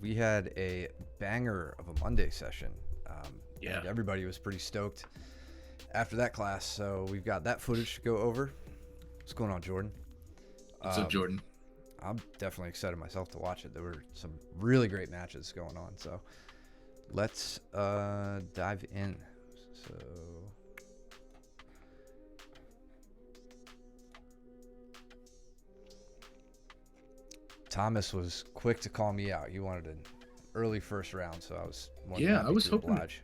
We had a banger of a Monday session. I Yeah. think everybody was pretty stoked after that class, so we've got that footage to go over. What's going on, Jordan? What's up, Um, Jordan? I'm definitely excited myself to watch it. There were some really great matches going on, so let's dive in. So, Thomas was quick to call me out. He wanted an early first round, so I was more than Yeah, I happy was to hoping oblige.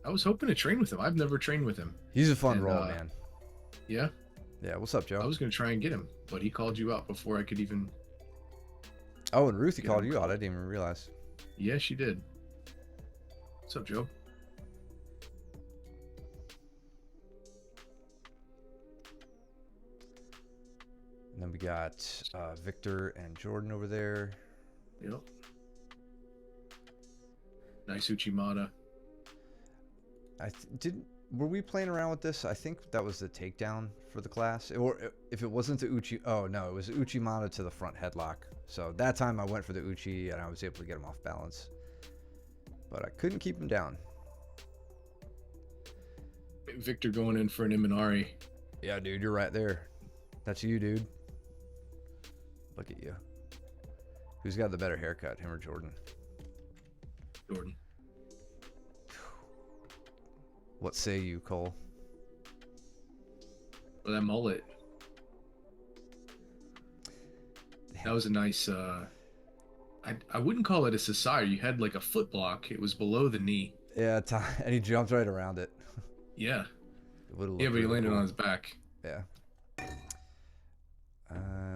I was hoping to train with him. I've never trained with him. He's a fun And role, man. yeah, Yeah, what's up, I Joe? was gonna try and get him, but he called you out before I could even Oh, and Ruthie get called him you out. I called. didn't even realize. Yeah, she did. What's up, Joe? And then we got Victor and Jordan over there. Yep. Nice Uchimata. Didn't. Were we playing around with this? I think that was the takedown for the class. Or if it wasn't the Uchi. Oh, no. It was Uchimata to the front headlock. So that time I went for the Uchi and I was able to get him off balance. But I couldn't keep him down. Victor going in for an Imanari. Yeah, dude. You're right there. That's you, dude. Look at you. Who's got the better haircut, him or Jordan? Jordan. What say you, Cole? Or that mullet. That was a nice I wouldn't call it a society. You had like a foot block. It was below the knee. Yeah, and he jumped right around it. Yeah. It would've Yeah, looked but he really landed cool. on his back. Yeah.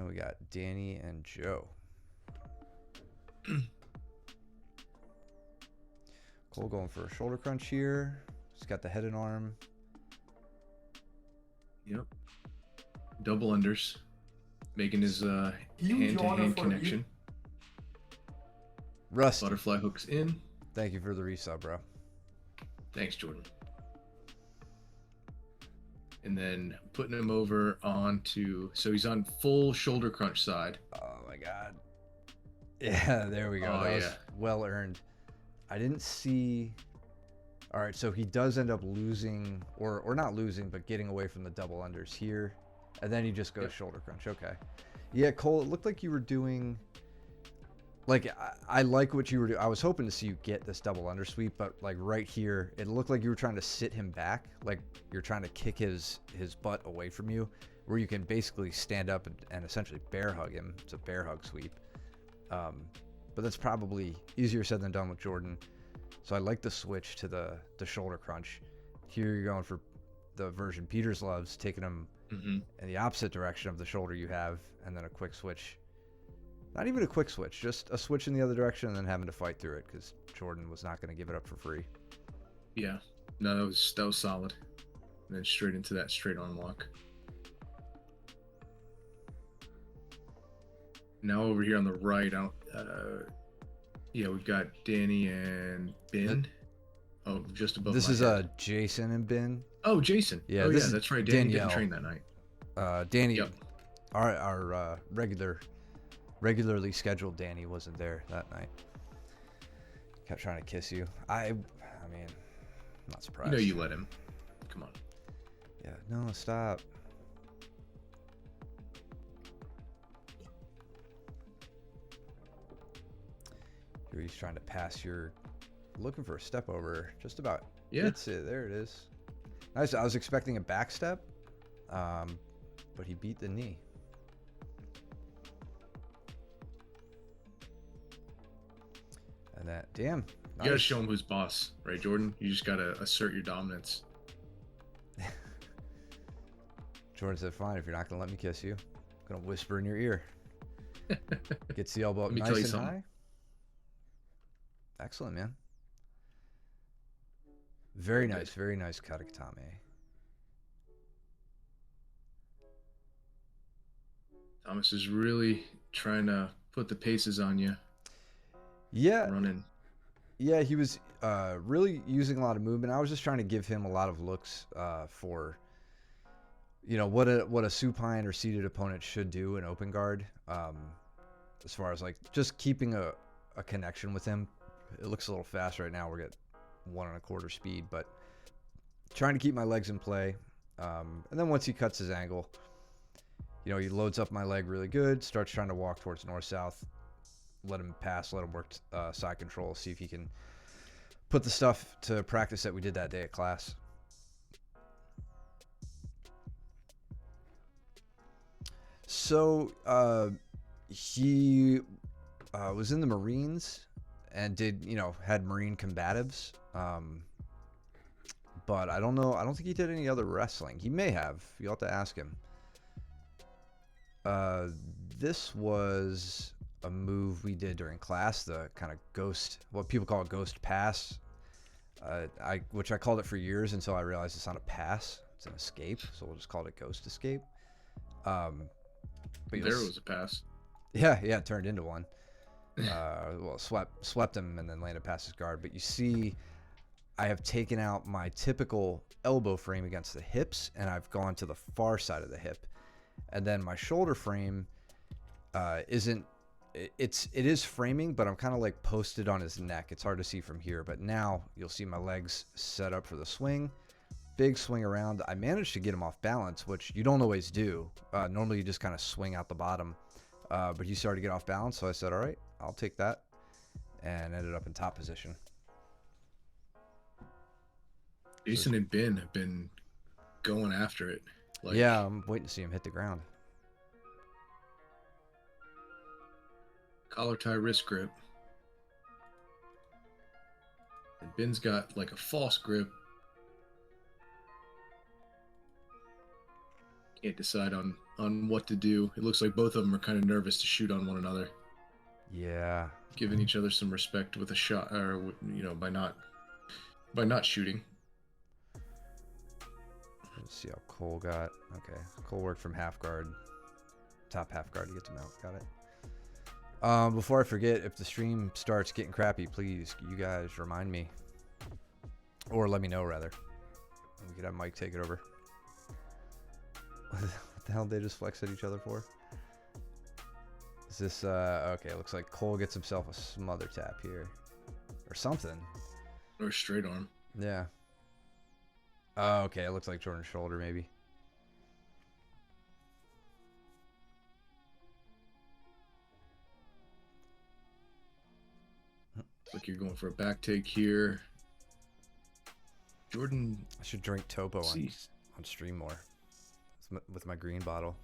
We got Danny and Joe. Cole going for a shoulder crunch here. He's got the head and arm. Yep. Double unders. Making his Huge honor hand-to-hand for connection. Rust, Butterfly hooks in. thank you for the resub, bro. Thanks, Jordan. And then putting him over onto, so he's on full shoulder crunch side. Oh my god. Yeah, there we go. Oh, That was yeah. well earned. I didn't see. All right, so he does end up losing, or not losing, but getting away from the double unders here, and then he just goes Yep. shoulder crunch. Okay. Yeah, Cole, it looked like you were doing. Like I like what you were doing. I was hoping to see you get this double under sweep, but like right here, it looked like you were trying to sit him back, like you're trying to kick his butt away from you, where you can basically stand up and essentially bear hug him. It's a bear hug sweep. But that's probably easier said than done with Jordan. So I like the switch to the shoulder crunch. Here you're going for the version Peters loves, taking him Mm-hmm. in the opposite direction of the shoulder you have, and then a quick switch. Not even a quick switch, just a switch in the other direction and then having to fight through it because Jordan was not going to give it up for free. Yeah. No, that was solid. And then straight into that straight arm lock. Now over here on the right, yeah, we've got Danny and Ben. Oh, just above. This my is head. Jason and Ben. Oh, Jason. Yeah, Oh, this yeah, is that's right. Danny Danielle. didn't train that night. Danny, Yep. our regularly scheduled Danny wasn't there that night. Kept trying to kiss you. I mean, I'm not surprised. You know you let him. Come on. Yeah, no, stop. Here he's trying to pass your. Looking for a step over. Just about. Yeah. Gets it. There it is. Nice. I was expecting a back step, but he beat the knee. And that, damn. You gotta nice. show him who's boss, right, Jordan? You just gotta assert your dominance. Jordan said, "Fine, if you're not gonna let me kiss you, I'm gonna whisper in your ear." Gets the elbow up Let me nice tell you and something. high. Excellent, man. Very Good. nice, very nice katakatame. Thomas is really trying to put the paces on you. Yeah, Running. yeah, he was really using a lot of movement. I was just trying to give him a lot of looks for, what a supine or seated opponent should do in open guard. As far as like just keeping a a connection with him. It looks a little fast right now. We're at 1.25 speed, but trying to keep my legs in play. And then once he cuts his angle, you know, he loads up my leg really good, starts trying to walk towards north-south, let him pass, let him work side control, see if he can put the stuff to practice that we did that day at class. So he was in the Marines and did, you know, had Marine combatives. But I don't know. I don't think he did any other wrestling. He may have. You'll have to ask him. This was a move we did during class, the kind of ghost, what people call a ghost pass. Which I called it for years until I realized it's not a pass, it's an escape. So we'll just call it a ghost escape. But there was a pass. Yeah, it turned into one. Well, swept him and then landed past his guard. But you see, I have taken out my typical elbow frame against the hips, and I've gone to the far side of the hip. And then my shoulder frame it is framing, but I'm kind of like posted on his neck. It's hard to see from here, but now you'll see my legs set up for the swing. Big swing around. I managed to get him off balance, which you don't always do. Normally you just kind of swing out the bottom, but he started to get off balance, so I said, all right, I'll take that, and ended up in top position. Jason and Ben have been going after it. Like, yeah, I'm waiting to see him hit the ground. Collar tie wrist grip. And Ben's got like a false grip. Can't decide on what to do. It looks like both of them are kind of nervous to shoot on one another. Yeah. Giving each other some respect with a shot, or, you know, by not shooting. Let's see how Cole got. Okay, Cole worked from half guard, top half guard to get him out. Got it. Before I forget, if the stream starts getting crappy, please, you guys remind me, or let me know rather. We could have Mike take it over. What the hell did they just flex at each other for? Is this okay? It looks like Cole gets himself a smother tap here, or something. Or straight arm. Yeah. Oh, okay, it looks like Jordan's shoulder, maybe. Like you're going for a back take here. Jordan. I should drink Topo on stream more with my green bottle.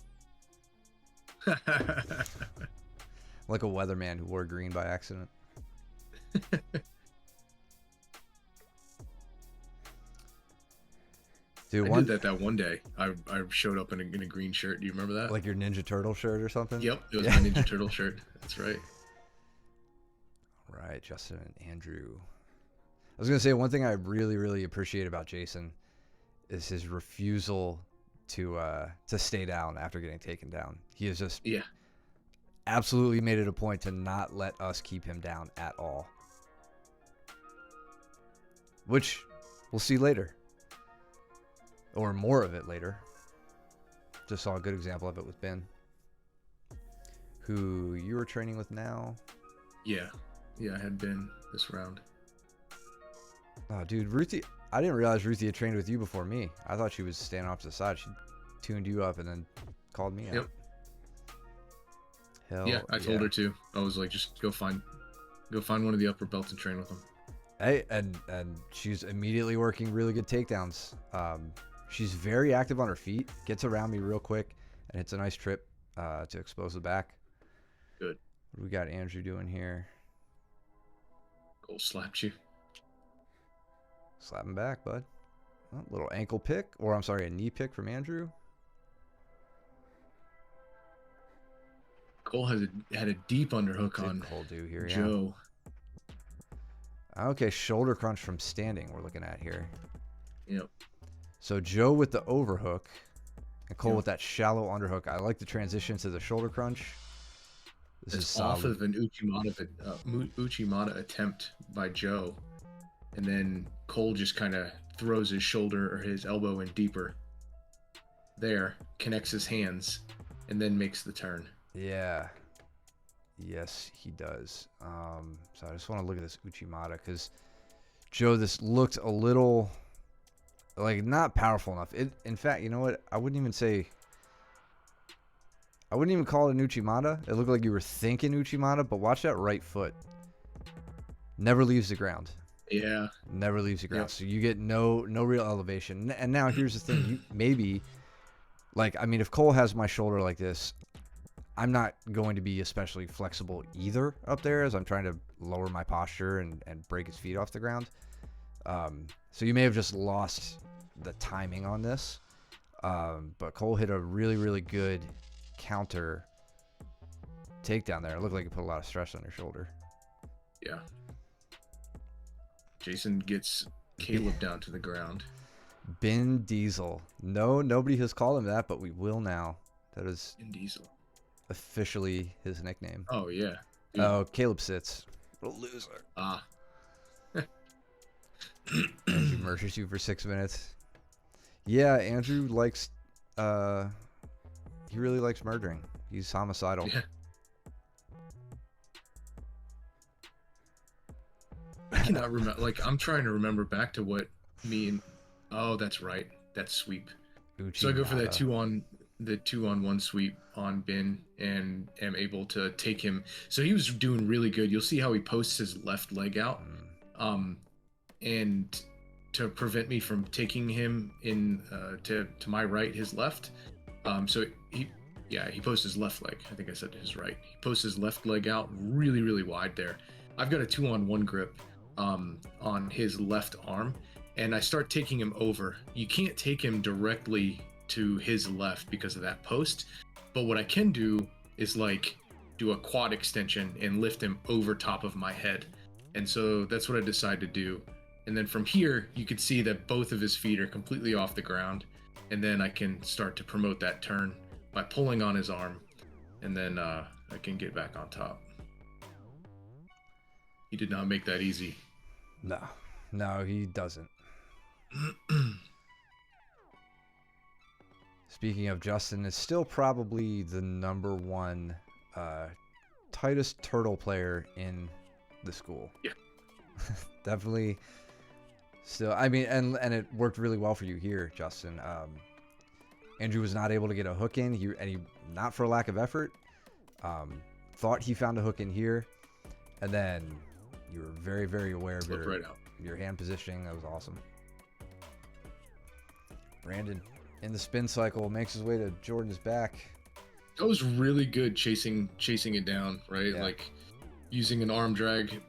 Like a weatherman who wore green by accident. Dude, I did that one day. I showed up in a green shirt. Do you remember that? Like your Ninja Turtle shirt or something? Yep, it was my Ninja Turtle shirt. That's right. All right, Justin and Andrew. I was going to say, one thing I really, really appreciate about Jason is his refusal to stay down after getting taken down. He has just absolutely made it a point to not let us keep him down at all. Which we'll see later. Or more of it later. Just saw a good example of it with Ben, who you were training with now. Yeah, I had Ben this round. Oh, dude, Ruthie, I didn't realize Ruthie had trained with you before me. I thought she was standing off to the side. She tuned you up and then called me out. Hell yeah, I told her to. I was like, just go find one of the upper belts and train with them. Hey, and she's immediately working really good takedowns. She's very active on her feet, gets around me real quick, and it's a nice trip to expose the back. Good. What do we got Andrew doing here? Cole slapped you. Slap him back, bud. Oh, little ankle pick, or I'm sorry, a knee pick from Andrew. Cole had a deep underhook on Cole do here, Joe. Yeah. Okay, shoulder crunch from standing we're looking at here. Yep. So Joe with the overhook and Cole with that shallow underhook. I like the transition to the shoulder crunch. This is solid. Off of an Uchimata attempt by Joe, and then Cole just kind of throws his shoulder or his elbow in deeper. There, connects his hands, and then makes the turn. Yeah. Yes, he does. So I just want to look at this Uchimata because Joe, this looked a little like not powerful enough. In fact, you know what? I wouldn't even call it an Uchimata. It looked like you were thinking Uchimata, but watch that right foot. Never leaves the ground. Yeah. Never leaves the ground. Yep. So you get no real elevation. And now here's the thing. You maybe like I mean if Cole has my shoulder like this, I'm not going to be especially flexible either up there as I'm trying to lower my posture and break his feet off the ground. So you may have just lost the timing on this. But Cole hit a really, really good counter takedown there. It looked like it put a lot of stress on your shoulder. Yeah. Jason gets Caleb down to the ground. Ben Diesel. No, nobody has called him that, but we will now. That is Ben Diesel. officially his nickname. Oh, yeah. Dude. Oh, Caleb sits. What a loser. Ah. Andrew murders you for 6 minutes. Yeah, Andrew likes, he really likes murdering. He's homicidal. Yeah. I cannot remember. Like, I'm trying to remember back to what me and. Oh, that's right. That's sweep. So I go for that 2-on-1 sweep on Ben and am able to take him. So he was doing really good. You'll see how he posts his left leg out. And to prevent me from taking him in to my right, his left. So he posts his left leg. I think I said his right. He posts his left leg out really, really wide there. I've got a 2-on-1 grip on his left arm, and I start taking him over. You can't take him directly to his left because of that post, but what I can do is like do a quad extension and lift him over top of my head. And so that's what I decided to do. And then from here, you can see that both of his feet are completely off the ground. And then I can start to promote that turn by pulling on his arm. And then I can get back on top. He did not make that easy. No, he doesn't. Speaking of, Justin is still probably the #1 tightest turtle player in the school. Yeah. Definitely. Still, I mean, and it worked really well for you here, Justin. Andrew was not able to get a hook in. He not for a lack of effort. Thought he found a hook in here, and then you were very, very aware of your hand positioning. That was awesome. Brandon in the spin cycle makes his way to Jordan's back. That was really good chasing it down, right? Yeah. Like using an arm drag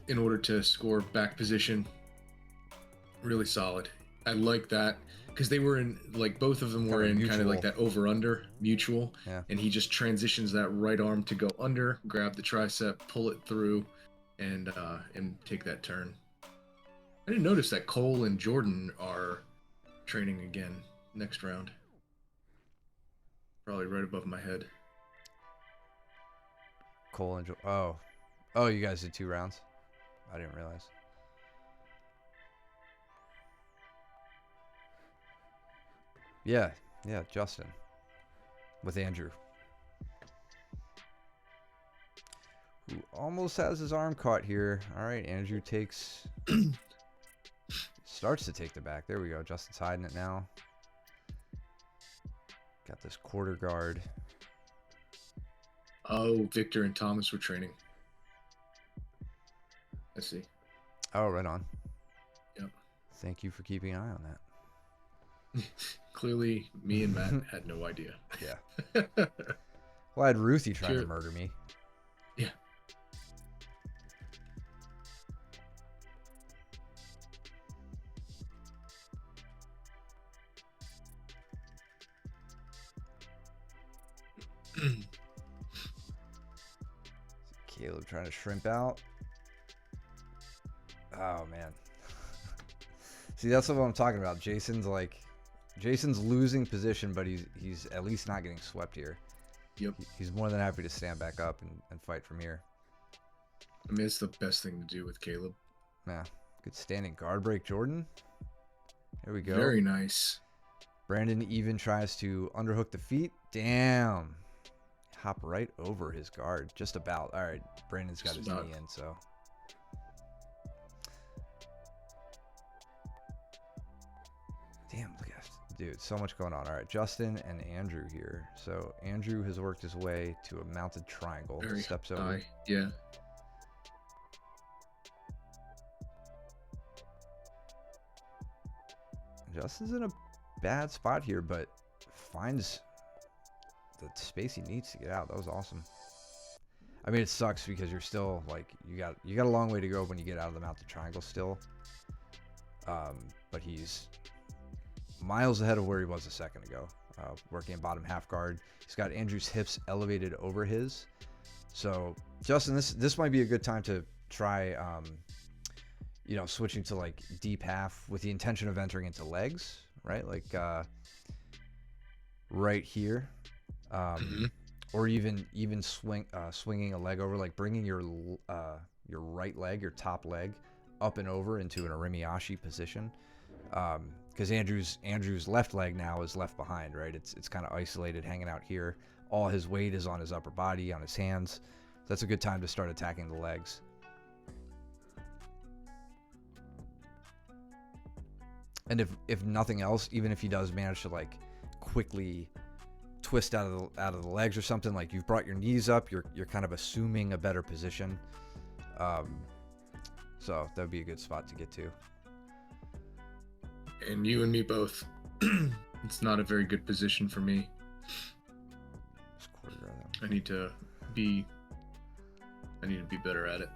in order to score back position. Really solid. I like that because they were in, like, both of them were in kind of like that over-under mutual. Yeah. And he just transitions that right arm to go under, grab the tricep, pull it through, and take that turn. I didn't notice that Cole and Jordan are training again next round. Probably right above my head. Cole and oh, you guys did 2 rounds? I didn't realize. Yeah, Justin with Andrew, who almost has his arm caught here. All right, Andrew starts to take the back. There we go. Justin's hiding it now. Got this quarter guard. Oh, Victor and Thomas were training. I see. Oh, right on. Yep. Thank you for keeping an eye on that. Clearly, me and Matt had no idea. Yeah. Well, I had Ruthie trying to murder me. Yeah. Caleb trying to shrimp out. Oh, man. See, that's what I'm talking about. Jason's losing position, but he's at least not getting swept here. Yep. He's more than happy to stand back up and fight from here. I mean, it's the best thing to do with Caleb. Yeah. Good standing guard break, Jordan. There we go. Very nice. Brandon even tries to underhook the feet. Damn. hop right over his guard. Just about. All right, Brandon's got Just his about. knee in, so. Damn, look at dude, so much going on. All right, Justin and Andrew here. So Andrew has worked his way to a mounted triangle. Very Steps over. high. Yeah. Justin's in a bad spot here, but finds the space he needs to get out. That was awesome. I mean, it sucks because you're still like you got a long way to go when you get out of the mounted triangle still. But he's miles ahead of where he was a second ago. Working in bottom half guard. He's got Andrew's hips elevated over his. So Justin, this might be a good time to try, switching to like deep half with the intention of entering into legs, right? Like right here, or even swinging a leg over, like bringing your right leg, your top leg, up and over into an Orimiashi position. Because Andrew's left leg now is left behind, right? It's kind of isolated, hanging out here. All his weight is on his upper body, on his hands. That's a good time to start attacking the legs. And if nothing else, even if he does manage to like quickly twist out of the legs or something, like you've brought your knees up, you're kind of assuming a better position. So that would be a good spot to get to. And you and me both. It's not a very good position for me. I need to be better at it.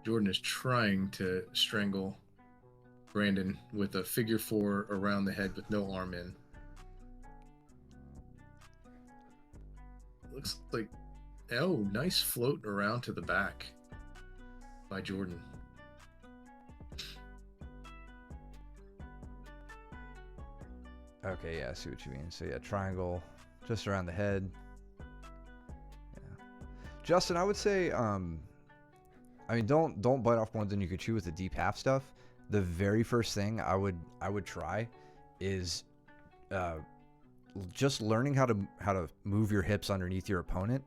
Jordan is trying to strangle Brandon with a figure 4 around the head with no arm in. Looks like, oh, nice float around to the back by Jordan. Okay, yeah, I see what you mean. So yeah, triangle just around the head. Yeah. Justin, I would say, I mean, don't bite off more than you could chew with the deep half stuff. The very first thing I would try is just learning how to move your hips underneath your opponent,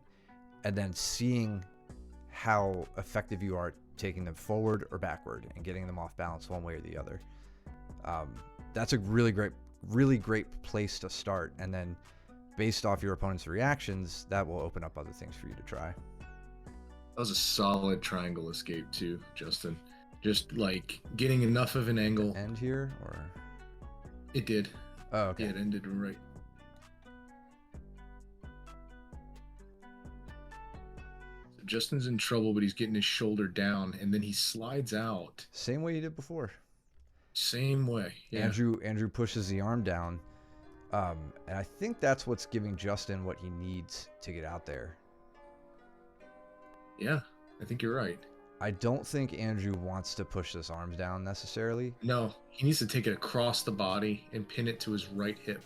and then seeing how effective you are taking them forward or backward and getting them off balance one way or the other. That's a really great place to start, and then based off your opponent's reactions, that will open up other things for you to try. That was a solid triangle escape too, Justin. Just like getting enough of an angle. End here, or it did. Oh, okay. Yeah, it ended right. So Justin's in trouble, but he's getting his shoulder down, and then he slides out. Same way you did before. Same way. Yeah. Andrew pushes the arm down, and I think that's what's giving Justin what he needs to get out there. Yeah, I think you're right. I don't think Andrew wants to push this arm down necessarily. No, he needs to take it across the body and pin it to his right hip.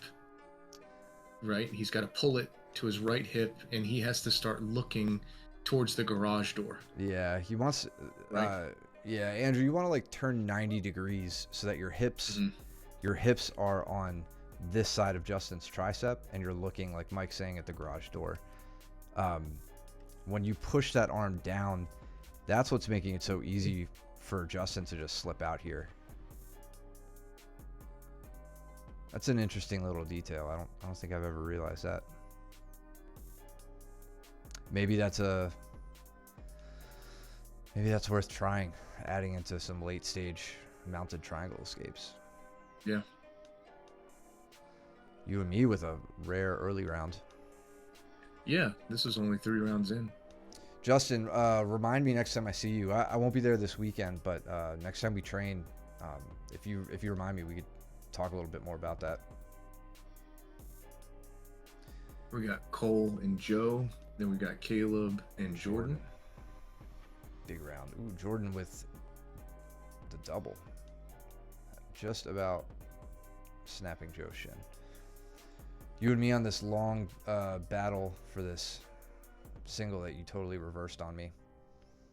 Right? He's got to pull it to his right hip, and he has to start looking towards the garage door. Yeah, he wants... Right? Yeah, Andrew, you want to like turn 90 degrees so that your hips are on this side of Justin's tricep, and you're looking, like Mike's saying, at the garage door. When you push that arm down, that's what's making it so easy for Justin to just slip out here. That's an interesting little detail. I don't think I've ever realized that. Maybe that's worth trying, adding into some late stage mounted triangle escapes. Yeah. You and me with a rare early round. Yeah, this is only 3 rounds in. Justin, remind me next time I see you. I won't be there this weekend, but next time we train, if you remind me, we could talk a little bit more about that. We got Cole and Joe. Then we got Caleb and Jordan. Big round. Ooh, Jordan with the double. Just about snapping Joe's shin. You and me on this long battle for this single that you totally reversed on me.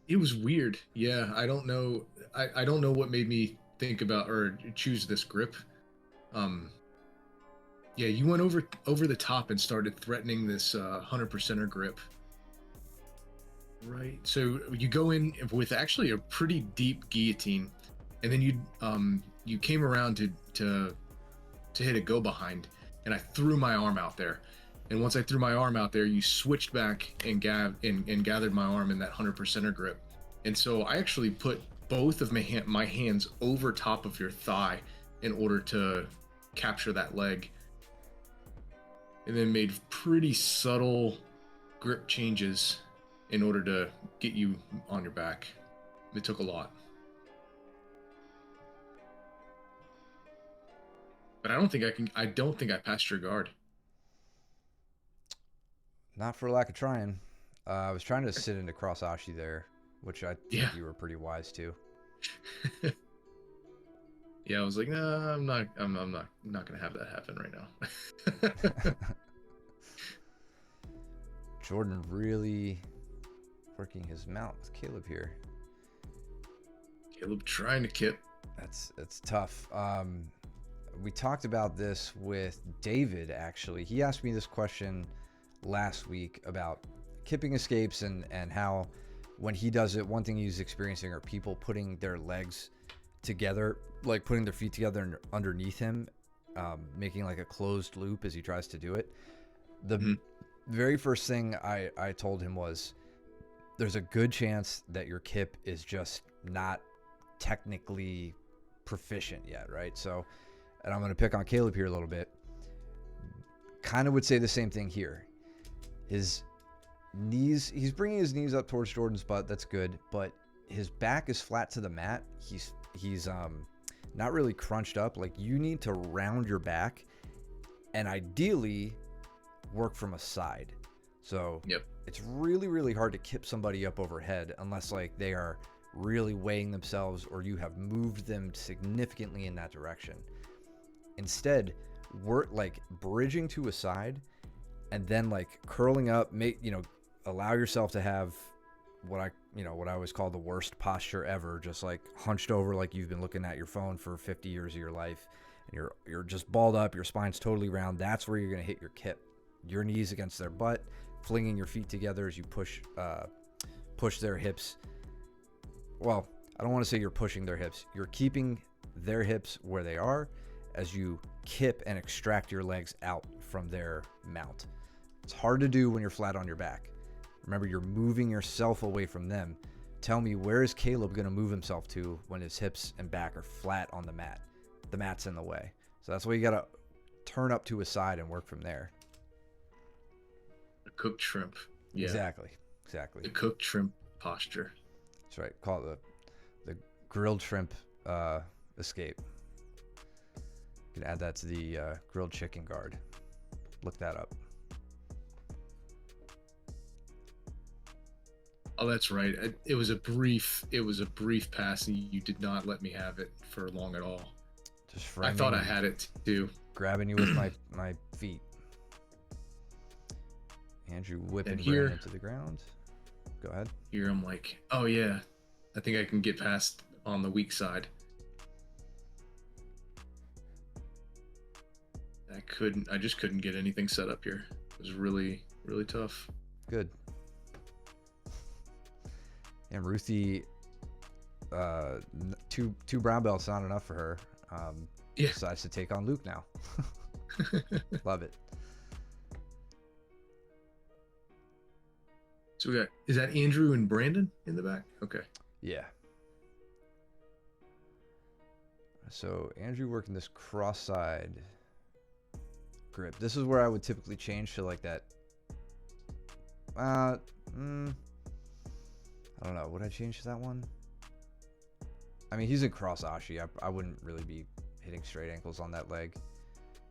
It was weird. Yeah, I don't know. I don't know what made me think about or choose this grip. Yeah, you went over the top and started threatening this 100%er grip. Right. So you go in with actually a pretty deep guillotine, and then you came around to hit a go behind, and I threw my arm out there. And once I threw my arm out there, you switched back and gathered my arm in that 100%er grip. And so I actually put both of my hands over top of your thigh in order to capture that leg, and then made pretty subtle grip changes in order to get you on your back. It took a lot. But I don't think I passed your guard. Not for lack of trying. I was trying to sit into cross Ashi there, which I think Yeah. you were pretty wise to. Yeah, I was like, nah, I'm not gonna have that happen right now. Jordan really working his mount with Caleb here. Caleb trying to kip. That's tough. We talked about this with David, actually. He asked me this question last week about kipping escapes and how when he does it, one thing he's experiencing are people putting their legs together, like putting their feet together underneath him, making like a closed loop as he tries to do it. The very first thing I told him was, there's a good chance that your kip is just not technically proficient yet, right? So, and I'm going to pick on Caleb here a little bit. Kind of would say the same thing here. His knees, he's bringing his knees up towards Jordan's butt. That's good, but his back is flat to the mat. He's not really crunched up. Like, you need to round your back and ideally work from a side. So it's really, really hard to kip somebody up overhead unless like they are really weighing themselves or you have moved them significantly in that direction. Instead, work like bridging to a side and then like curling up, allow yourself to have what I always call the worst posture ever, just like hunched over like you've been looking at your phone for 50 years of your life, and you're just balled up, your spine's totally round. That's where you're going to hit your kip. Your knees against their butt, flinging your feet together as you push their hips. Well, I don't want to say you're pushing their hips. You're keeping their hips where they are as you kip and extract your legs out from their mount. It's hard to do when you're flat on your back. Remember, you're moving yourself away from them. Tell me, where is Caleb going to move himself to when his hips and back are flat on the mat? The mat's in the way. So that's why you got to turn up to a side and work from there. A cooked shrimp. Yeah. Exactly. The cooked shrimp posture. That's right. Call it the grilled shrimp escape. You can add that to the grilled chicken guard. Look that up. Oh, that's right. It was a brief pass, and you did not let me have it for long at all. Just framing, I thought I had it too. Grabbing you with my feet. Andrew whipping Brandon to the ground. Go ahead. Here I'm like, oh yeah, I think I can get past on the weak side. I just couldn't get anything set up here. It was really, really tough. Good. And Ruthie, two brown belts not enough for her. Decides to take on Luke now. Love it. So we got, is that Andrew and Brandon in the back? Okay. Yeah. So Andrew working this cross side grip. This is where I would typically change to like that. I don't know. Would I change to that one? I mean, he's in cross Ashi. I wouldn't really be hitting straight ankles on that leg.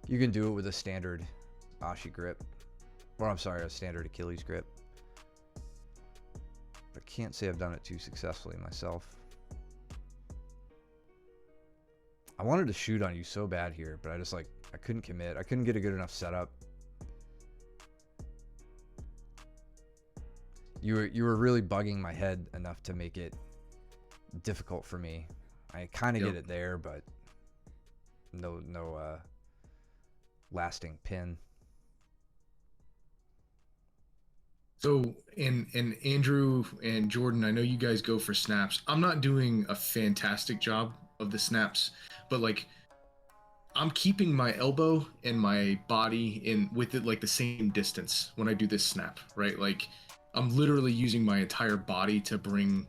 You can do it with a standard Ashi grip. Or I'm sorry, a standard Achilles grip. But I can't say I've done it too successfully myself. I wanted to shoot on you so bad here, but I couldn't commit. I couldn't get a good enough setup. You were really bugging my head enough to make it difficult for me. I kind of get it there, but no lasting pin. So, and Andrew and Jordan, I know you guys go for snaps. I'm not doing a fantastic job of the snaps, but like I'm keeping my elbow and my body in with it like the same distance when I do this snap, right? Like I'm literally using my entire body to bring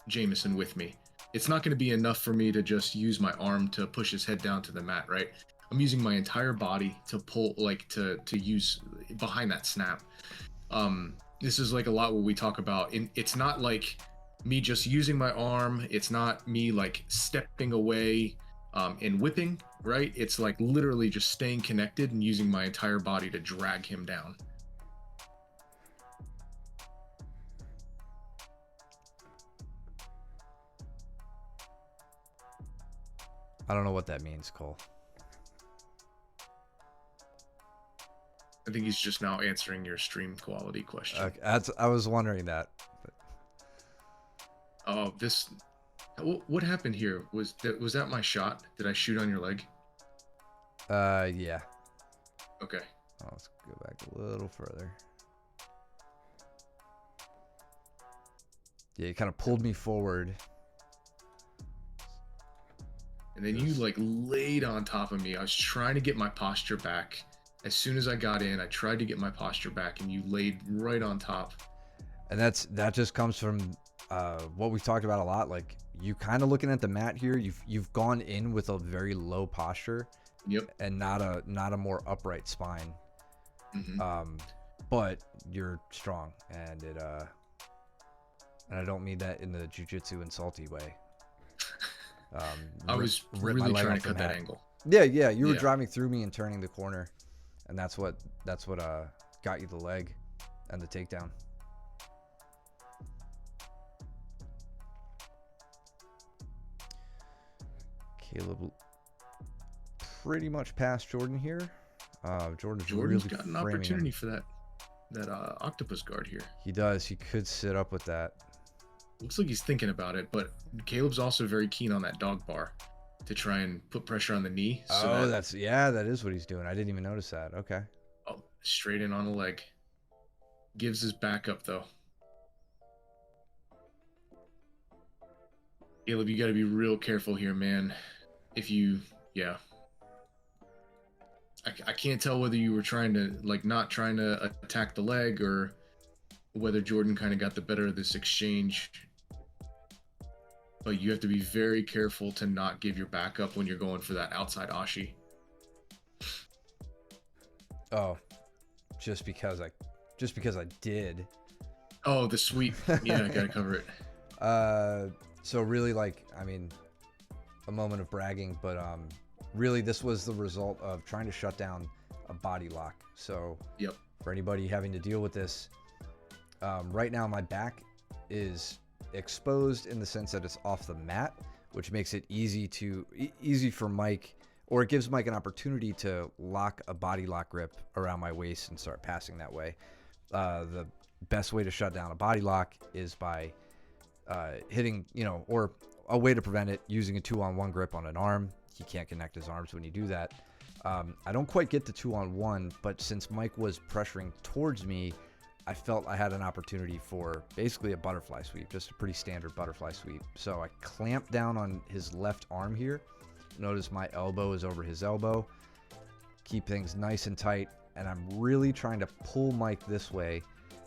Jameson with me. It's not going to be enough for me to just use my arm to push his head down to the mat, right? I'm using my entire body to pull, like to use behind that snap. This is like a lot what we talk about. And it's not like me just using my arm. It's not me like stepping away and whipping, right? It's like literally just staying connected and using my entire body to drag him down. I don't know what that means, Cole. I think he's just now answering your stream quality question. Okay, I was wondering that. But... Oh, this. What happened here? Was that my shot? Did I shoot on your leg? Yeah. Okay. Oh, let's go back a little further. Yeah, you kind of pulled me forward. And then you like laid on top of me. I was trying to get my posture back. As soon as I got in, I tried to get my posture back, and you laid right on top. And that just comes from what we've talked about a lot. Like you kind of looking at the mat here, you've gone in with a very low posture, Yep. and not a more upright spine. Mm-hmm. But you're strong, and and I don't mean that in the jiu-jitsu insulty way. I was really trying to cut that angle. Yeah, you were driving through me and turning the corner, and that's what got you the leg and the takedown. Caleb pretty much past Jordan here. Jordan's really got an framing opportunity him. for that octopus guard here. He does. He could sit up with that. Looks like he's thinking about it, but Caleb's also very keen on that dog bar to try and put pressure on the knee. So that is what he's doing. I didn't even notice that. Okay. Oh, straight in on the leg. Gives his back up though. Caleb, you got to be real careful here, man. I can't tell whether you were trying to not trying to attack the leg or whether Jordan kind of got the better of this exchange. But you have to be very careful to not give your back up when you're going for that outside ashi. Oh, just because I did. Oh, the sweep. Yeah, I gotta cover it. So really, a moment of bragging, but really this was the result of trying to shut down a body lock. So yep. For anybody having to deal with this, right now my back is exposed in the sense that it's off the mat, which makes it easy for Mike, or it gives Mike an opportunity to lock a body lock grip around my waist and start passing that way. The best way to shut down a body lock is by hitting, or a way to prevent it, using a 2-on-1 grip on an arm. He can't connect his arms when you do that. I don't quite get the 2-on-1, but since Mike was pressuring towards me, I felt I had an opportunity for basically a butterfly sweep, just a pretty standard butterfly sweep. So I clamped down on his left arm here. Notice my elbow is over his elbow. Keep things nice and tight, and I'm really trying to pull Mike this way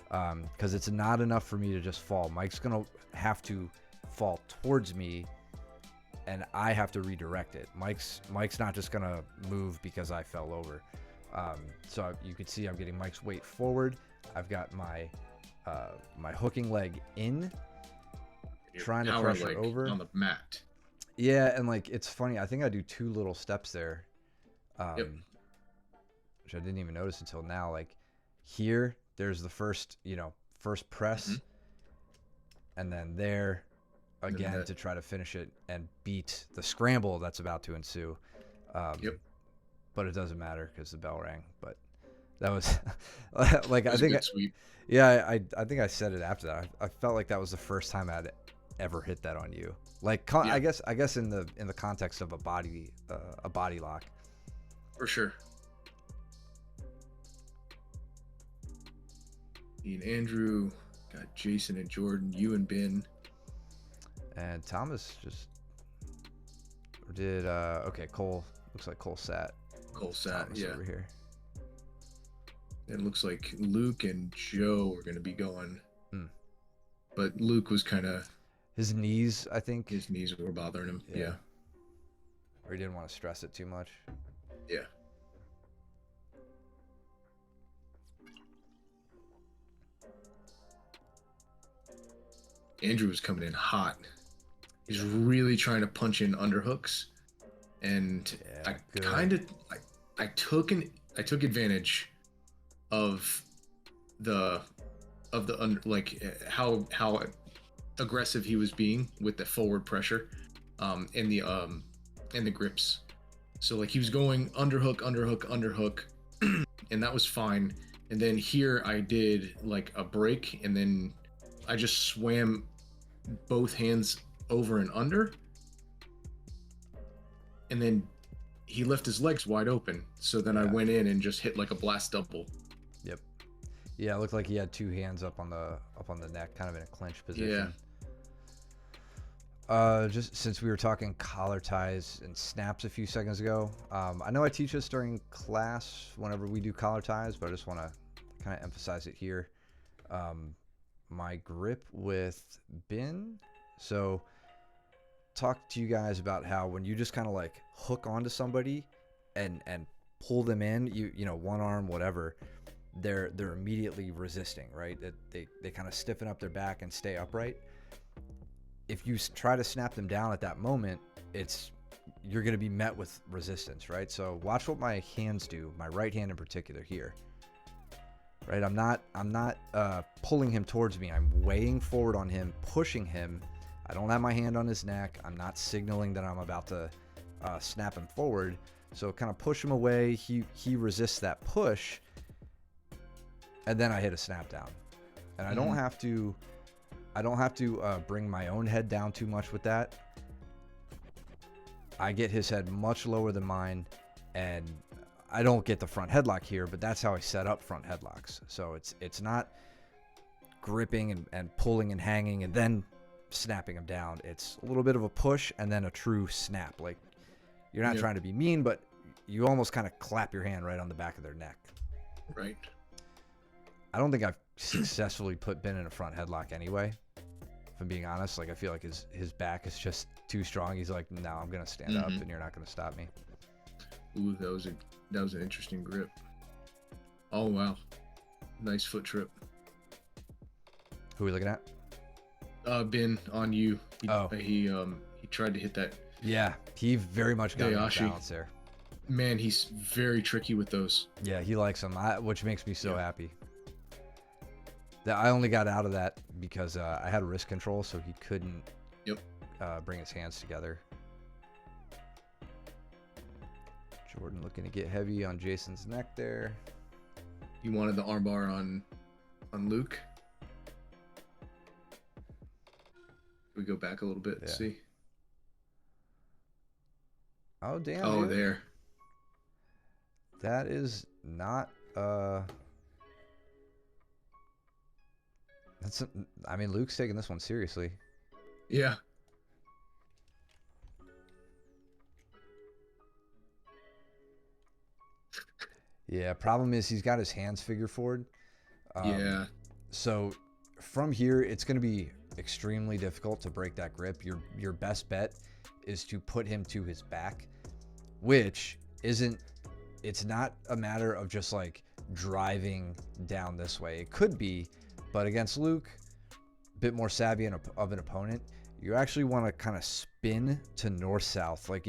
because it's not enough for me to just fall. Mike's going to have to fall towards me, and I have to redirect it. Mike's not just going to move because I fell over. So you can see I'm getting Mike's weight forward. I've got my my hooking leg in, trying to pressure over on the mat. Yeah, and it's funny. I think I do 2 little steps there, which I didn't even notice until now. Like here, there's the first press, and then there again to try to finish it and beat the scramble that's about to ensue. But it doesn't matter because the bell rang. But that was I think sweep. I think I said it after that. I felt like that was the first time I'd ever hit that on you. I guess in the context of a body lock. For sure. Me and Andrew got Jason and Jordan. You and Ben. And Thomas just did. Okay, Cole. Looks like Cole sat. Cole sat. Thomas Yeah. over here. It looks like Luke and Joe are going to be going. Hmm. But Luke was kind of. His knees, I think. His knees were bothering him. Yeah. Or he didn't want to stress it too much. Yeah. Andrew was coming in hot. He's really trying to punch in underhooks, and Yeah, I kind of I took advantage of how aggressive he was being with the forward pressure, and the grips. So like he was going underhook, and that was fine. And then here I did like a break, and then I just swam both hands over and under, and then he left his legs wide open. So then I went in and just hit like a blast double. Yep. Yeah, it looked like he had two hands up on the neck, kind of in a clinch position. Just since we were talking collar ties and snaps a few seconds ago, I know I teach this during class whenever we do collar ties, but I just want to kind of emphasize it here. My grip with bin. So talk to you guys about how when you just kind of like hook onto somebody and pull them in, you know, one arm, whatever, they're immediately resisting, right? They kind of stiffen up their back and stay upright. If you try to snap them down at that moment, you're going to be met with resistance, right? So watch what my hands do, my right hand in particular here. Right, I'm not pulling him towards me. I'm weighing forward on him, pushing him. I don't have my hand on his neck. I'm not signaling that I'm about to snap him forward. So kind of push him away. He resists that push, and then I hit a snap down. And I don't have to bring my own head down too much with that. I get his head much lower than mine, and I don't get the front headlock here, but that's how I set up front headlocks. So it's not gripping and pulling and hanging and then snapping them down. It's a little bit of a push and then a true snap. Like you're not trying to be mean, but you almost kind of clap your hand right on the back of their neck. Right. I don't think I've successfully put Ben in a front headlock anyway. If I'm being honest, like I feel like his back is just too strong. He's like, no, I'm gonna stand up and you're not gonna stop me. Ooh, that was an interesting grip. Oh wow, nice foot trip. Who are we looking at? Ben on you. He tried to hit that. Yeah, he very much got Hayashi. balance there. Man, he's very tricky with those. Yeah, he likes them, which makes me so happy. That I only got out of that because I had wrist control, so he couldn't bring his hands together. Jordan looking to get heavy on Jason's neck there. You wanted the armbar on Luke. We go back a little bit and see. Oh damn! Oh, dude. there. That is not. I mean, Luke's taking this one seriously. Yeah. Yeah. Problem is he's got his hands figure forward. Yeah. So from here, it's going to be extremely difficult to break that grip. Your best bet is to put him to his back, which isn't. It's not a matter of just like driving down this way. It could be, but against Luke, a bit more savvy of an opponent, you actually want to kind of spin to north-south. Like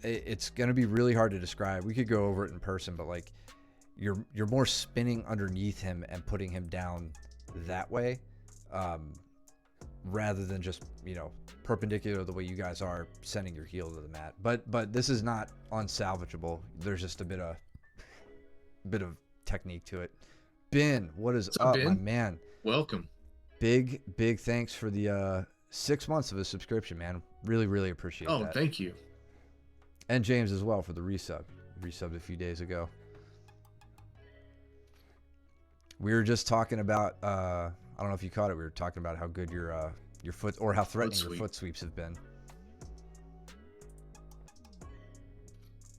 it's going to be really hard to describe. We could go over it in person, but like you're more spinning underneath him and putting him down that way, rather than just, you know, perpendicular the way you guys are sending your heel to the mat. But this is not unsalvageable. There's just a bit of technique to it. Ben, what is up, Ben? my man? Welcome. Big thanks for the 6 months of a subscription, man. Really appreciate that. Oh, thank you. And James as well for the resub. Resubbed a few days ago. We were just talking about. I don't know if you caught it. We were talking about how good your foot, or how threatening your foot sweeps have been.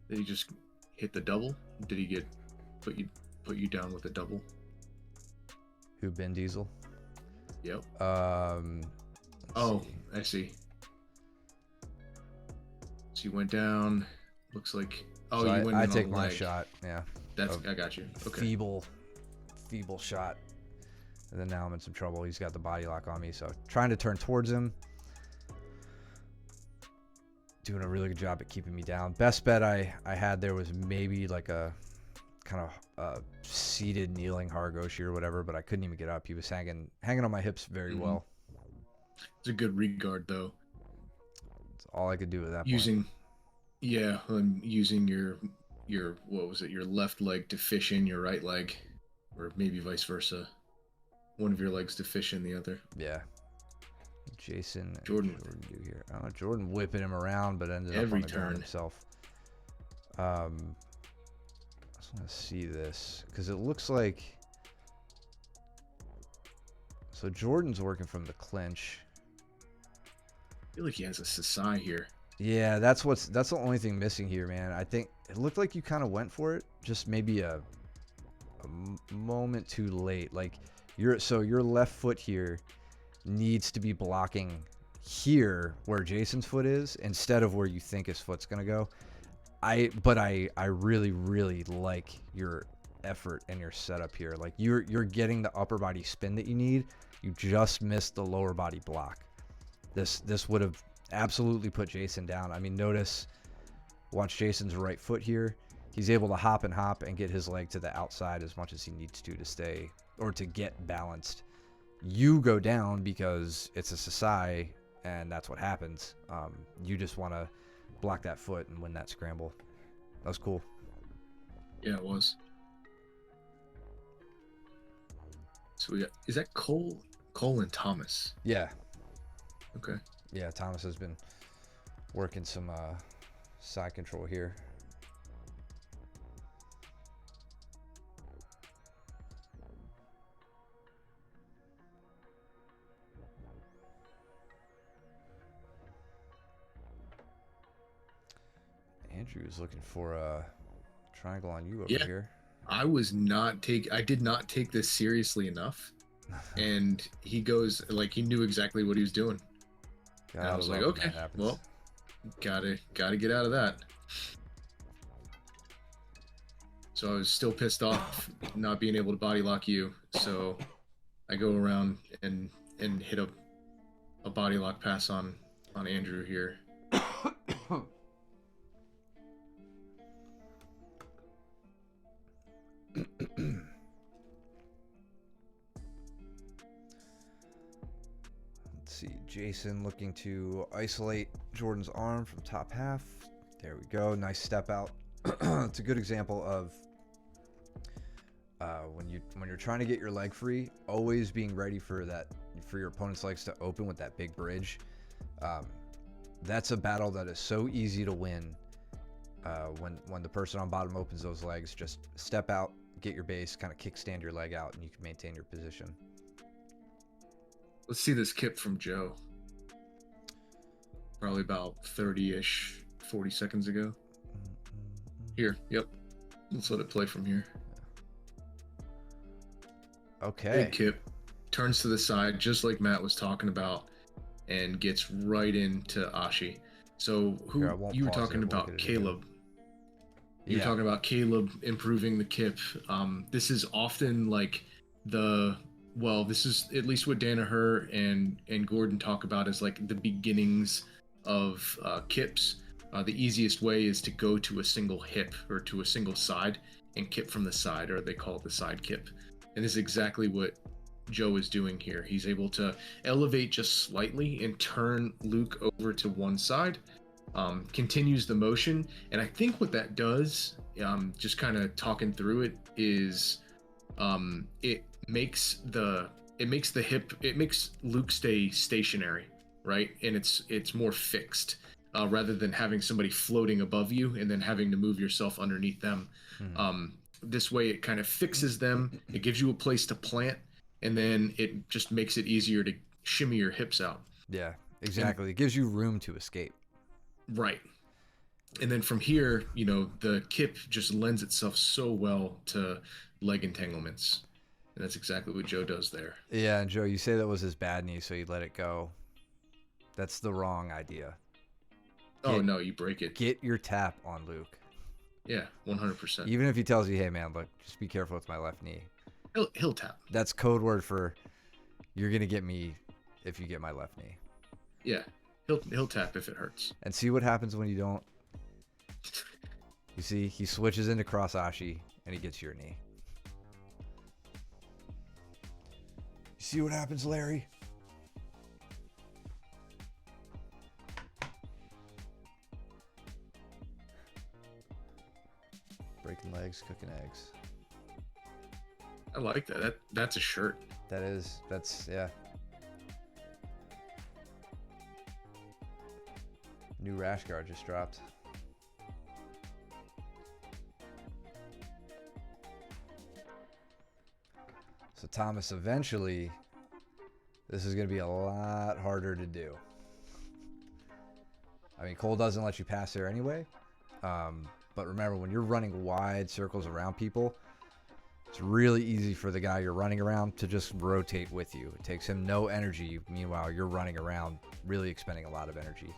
Did he just hit the double? Did he get put you down with a double? Who, Ben Diesel? Yep. Oh, I see. So you went down. Looks like. Oh, so you went. I in take on my leg. shot. Yeah. I got you. Okay. Feeble shot. And then now I'm in some trouble. He's got the body lock on me, so trying to turn towards him. Doing a really good job at keeping me down. Best bet I had there was maybe like a kind of seated kneeling Haragoshi or whatever, but I couldn't even get up. He was hanging on my hips very well. It's a good regard though. That's all I could do at that point. Yeah, using your what was it? Your left leg to fish in your right leg, or maybe vice versa. One of your legs to fish in the other. Yeah. Jason Jordan do here. Oh, Jordan whipping him around, but ended up on the ground himself. I just want to see this because it looks like. So Jordan's working from the clinch. I feel like he has a Sasai here. Yeah, that's the only thing missing here, man. I think it looked like you kind of went for it, just maybe a moment too late. Like your left foot here needs to be blocking here where Jason's foot is instead of where you think his foot's gonna go. I really like your effort and your setup here. Like you're getting the upper body spin that you need. You just missed the lower body block. This would have absolutely put Jason down. I mean, watch Jason's right foot here. He's able to hop and get his leg to the outside as much as he needs to stay or to get balanced. You go down because it's a Sasai, and that's what happens. You just want to block that foot and win that scramble. That was cool. Yeah, it was. So is that Cole and Thomas? Yeah. Okay. Yeah, Thomas has been working some side control here. Andrew is looking for a triangle on you over here. I did not take this seriously enough. And he goes, like, he knew exactly what he was doing. And I was like, okay, well, gotta get out of that. So I was still pissed off not being able to body lock you. So I go around and hit a body lock pass on Andrew here. Let's see, Jason looking to isolate Jordan's arm from top half. There we go. Nice step out. It's a good example of when you're trying to get your leg free, always being ready for your opponent's legs to open with that big bridge. That's a battle that is so easy to win. When the person on bottom opens those legs, just step out, get your base, kind of kickstand your leg out, and you can maintain your position. Let's see this kip from Joe. Probably about 30-ish, 40 seconds ago. Here, yep. Let's let it play from here. Okay. Big kip. Turns to the side, just like Matt was talking about, and gets right into Ashi. So you were talking about Caleb. You're talking about Caleb improving the kip. This is often like this is at least what Danaher and Gordon talk about as like the beginnings of kips. The easiest way is to go to a single hip or to a single side and kip from the side, or they call it the side kip. And this is exactly what Joe is doing here. He's able to elevate just slightly and turn Luke over to one side, continues the motion. And I think what that does, just kind of talking through it, is it makes Luke stay stationary, right? And it's more fixed, rather than having somebody floating above you and then having to move yourself underneath them. This way, it kind of fixes them. It gives you a place to plant, and then it just makes it easier to shimmy your hips out. Yeah, And exactly. It gives you room to escape. right. And then from here, the kip just lends itself so well to leg entanglements. And that's exactly what Joe does there. Yeah, and Joe, you say that was his bad knee, so you let it go. That's the wrong idea. Oh, no, you break it. Get your tap on Luke. Yeah, 100%. Even if he tells you, hey, man, look, just be careful with my left knee. He'll tap. That's code word for you're going to get me if you get my left knee. Yeah, he'll tap if it hurts. And see what happens when you don't. You see, he switches into cross ashi, and he gets your knee. You see what happens, Larry? Breaking legs, cooking eggs. I like that. That's a shirt. Yeah. New rash guard just dropped. So Thomas, eventually, this is going to be a lot harder to do. I mean, Cole doesn't let you pass there anyway. But remember, when you're running wide circles around people, it's really easy for the guy you're running around to just rotate with you. It takes him no energy. Meanwhile, you're running around, really expending a lot of energy.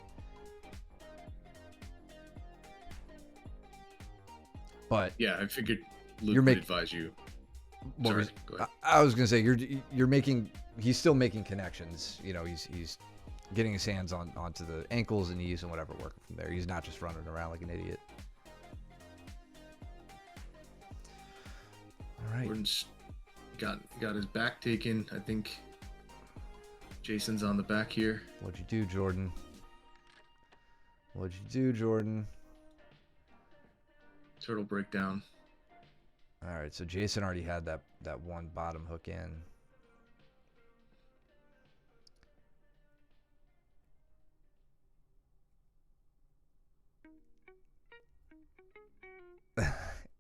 But yeah, I figured Luke would advise you. Sorry, go ahead. I was gonna say you're making. He's still making connections. He's getting his hands onto the ankles and knees and whatever, working from there. He's not just running around like an idiot. All right. Gordon's got his back taken. I think Jason's on the back here. What'd you do, Jordan? What'd you do, Jordan? Turtle breakdown. All right, so Jason already had that one bottom hook in.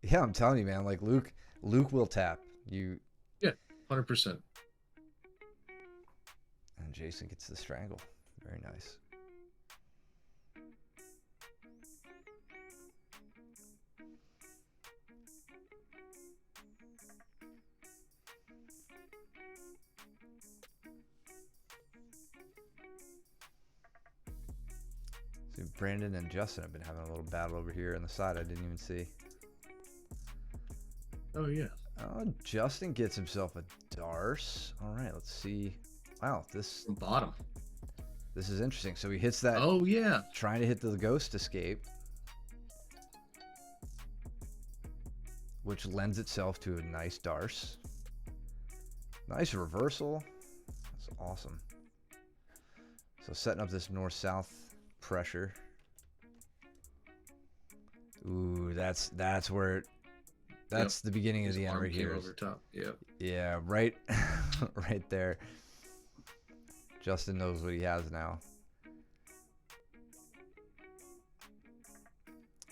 Yeah, I'm telling you, man. Like Luke will tap you. Yeah, 100%. And Jason gets the strangle. Very nice. See, Brandon and Justin have been having a little battle over here on the side. I didn't even see. Oh, yeah. Oh, Justin gets himself a Darce. All right, let's see. Wow, From bottom. This is interesting. So he hits that. Oh, yeah. Trying to hit the ghost escape, which lends itself to a nice Darce. Nice reversal. That's awesome. So setting up this north-south pressure. Ooh, that's where that's the beginning of the end right here. Over top. Yep. Yeah, right right there. Justin knows what he has now.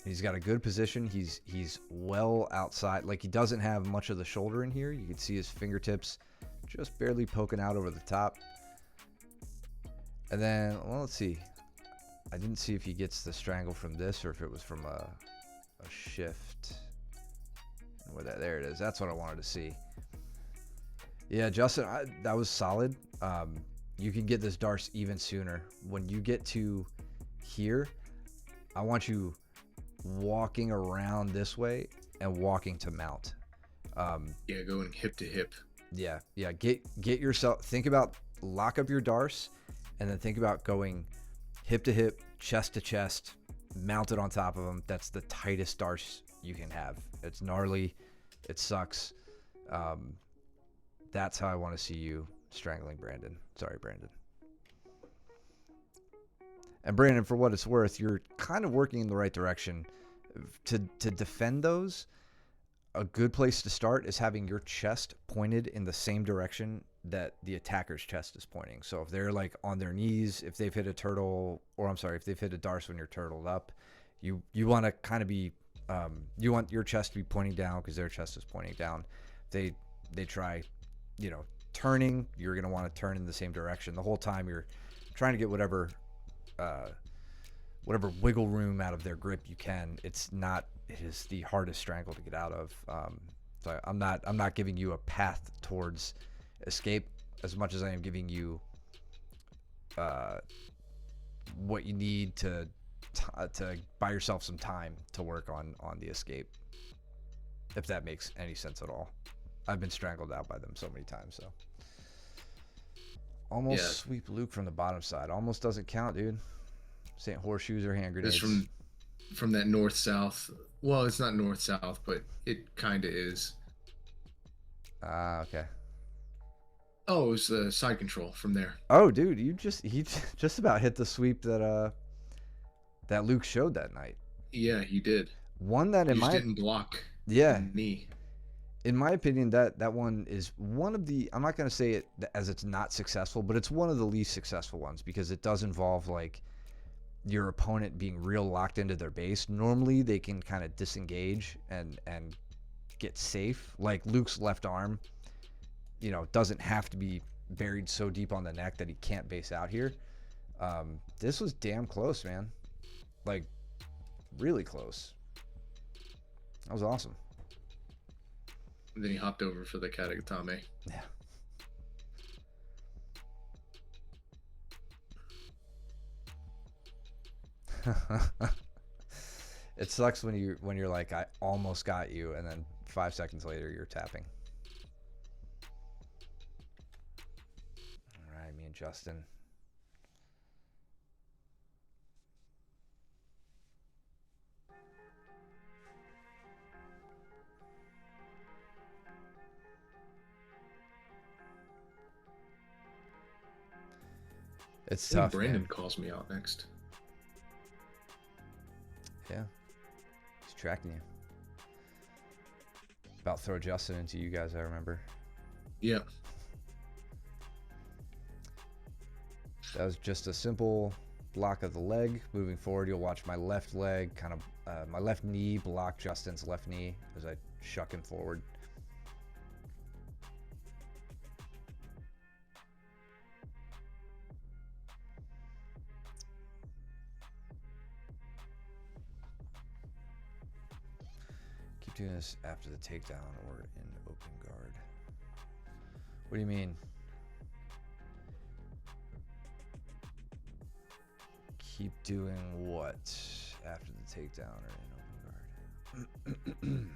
He's got a good position. He's well outside. Like, he doesn't have much of the shoulder in here. You can see his fingertips just barely poking out over the top. And then, well, let's see. I didn't see if he gets the strangle from this or if it was from a shift. There it is. That's what I wanted to see. Yeah, Justin, that was solid. You can get this Darce even sooner. When you get to here, I want you walking around this way and walking to mount. Yeah, going hip to hip. Yeah. Get yourself. Think about lock up your Darce, and then think about going hip to hip, chest to chest, mounted on top of them. That's the tightest Darce you can have. It's gnarly. It sucks. That's how I want to see you strangling Brandon. Sorry, Brandon. And Brandon, for what it's worth, you're kind of working in the right direction. To defend those, a good place to start is having your chest pointed in the same direction that the attacker's chest is pointing. So if they're like on their knees, if they've hit a turtle, or I'm sorry, if they've hit a Darce when you're turtled up, you want to kind of be You want your chest to be pointing down because their chest is pointing down. They try, turning. You're gonna want to turn in the same direction the whole time. You're trying to get whatever wiggle room out of their grip you can. It is the hardest strangle to get out of. So I'm not giving you a path towards escape as much as I am giving you what you need to buy yourself some time to work on the escape, if that makes any sense at all. I've been strangled out by them so many times. So almost sweep Luke from the bottom side. Almost doesn't count, dude. St. Horseshoes or hand grenades. It's from that north-south. Well, it's not north-south, but it kind of is. Okay. Oh, it was the side control from there. Oh, dude, he just about hit the sweep that Luke showed that night. Yeah, he did. One that didn't block. Yeah. Knee. In my opinion, that one is one of the, I'm not going to say it as it's not successful, but it's one of the least successful ones because it does involve like your opponent being real locked into their base. Normally they can kind of disengage and get safe. Like Luke's left arm, doesn't have to be buried so deep on the neck that he can't base out here. This was damn close, man. Like really close. That was awesome. And then he hopped over for the Katagatame. Yeah. It sucks when you're like, I almost got you, and then 5 seconds later you're tapping. All right, me and Justin. It's tough. Brandon calls me out next. Yeah. He's tracking you. About throw Justin into you guys, I remember. Yep. That was just a simple block of the leg. Moving forward, you'll watch my left leg, kind of my left knee block Justin's left knee as I shuck him forward. Doing this after the takedown or in open guard. What do you mean? Keep doing what after the takedown or in open guard?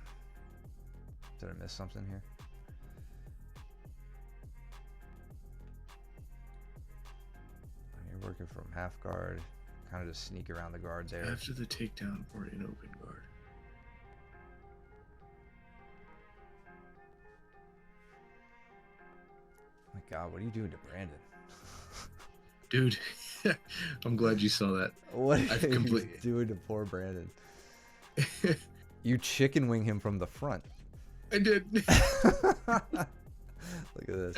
Did I miss something here? You're working from half guard, kind of just sneak around the guard there. After the takedown or in open guard. My God, what are you doing to Brandon? Dude, I'm glad you saw that. What are you doing to poor Brandon? You chicken wing him from the front. I did. Look at this.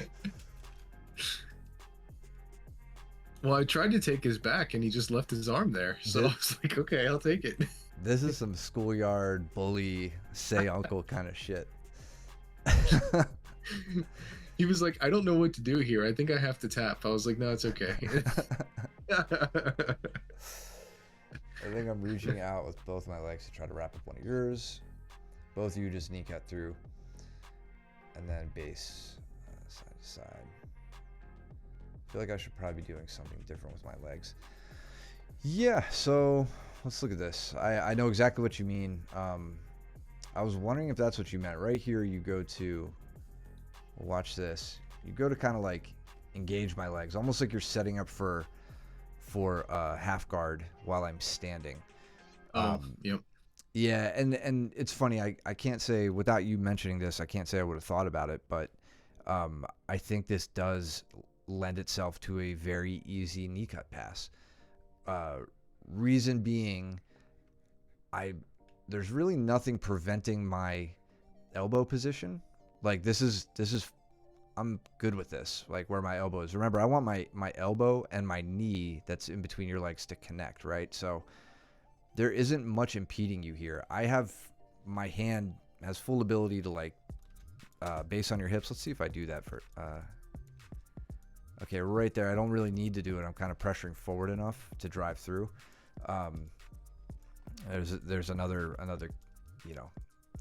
Well, I tried to take his back and he just left his arm there. So I was like, okay, I'll take it. This is some schoolyard bully, say uncle kind of shit. He was like, I don't know what to do here. I think I have to tap. I was like, no, it's okay. I think I'm reaching out with both my legs to try to wrap up one of yours. Both of you just knee cut through. And then base side to side. I feel like I should probably be doing something different with my legs. Yeah, so let's look at this. I know exactly what you mean. I was wondering if that's what you meant. Right here, you go to... Watch this. You go to kind of like engage my legs, almost like you're setting up for half guard while I'm standing. Yep. Yeah, and it's funny. I can't say, without you mentioning this, I can't say I would have thought about it, but I think this does lend itself to a very easy knee cut pass. Reason being, there's really nothing preventing my elbow position. Like this is I'm good with this, like where my elbow is. Remember, I want my elbow and my knee that's in between your legs to connect, right? So there isn't much impeding you here. I have my hand has full ability to like base on your hips. Let's see if I do that for okay, right there. I don't really need to do it. I'm kind of pressuring forward enough to drive through. There's another you know,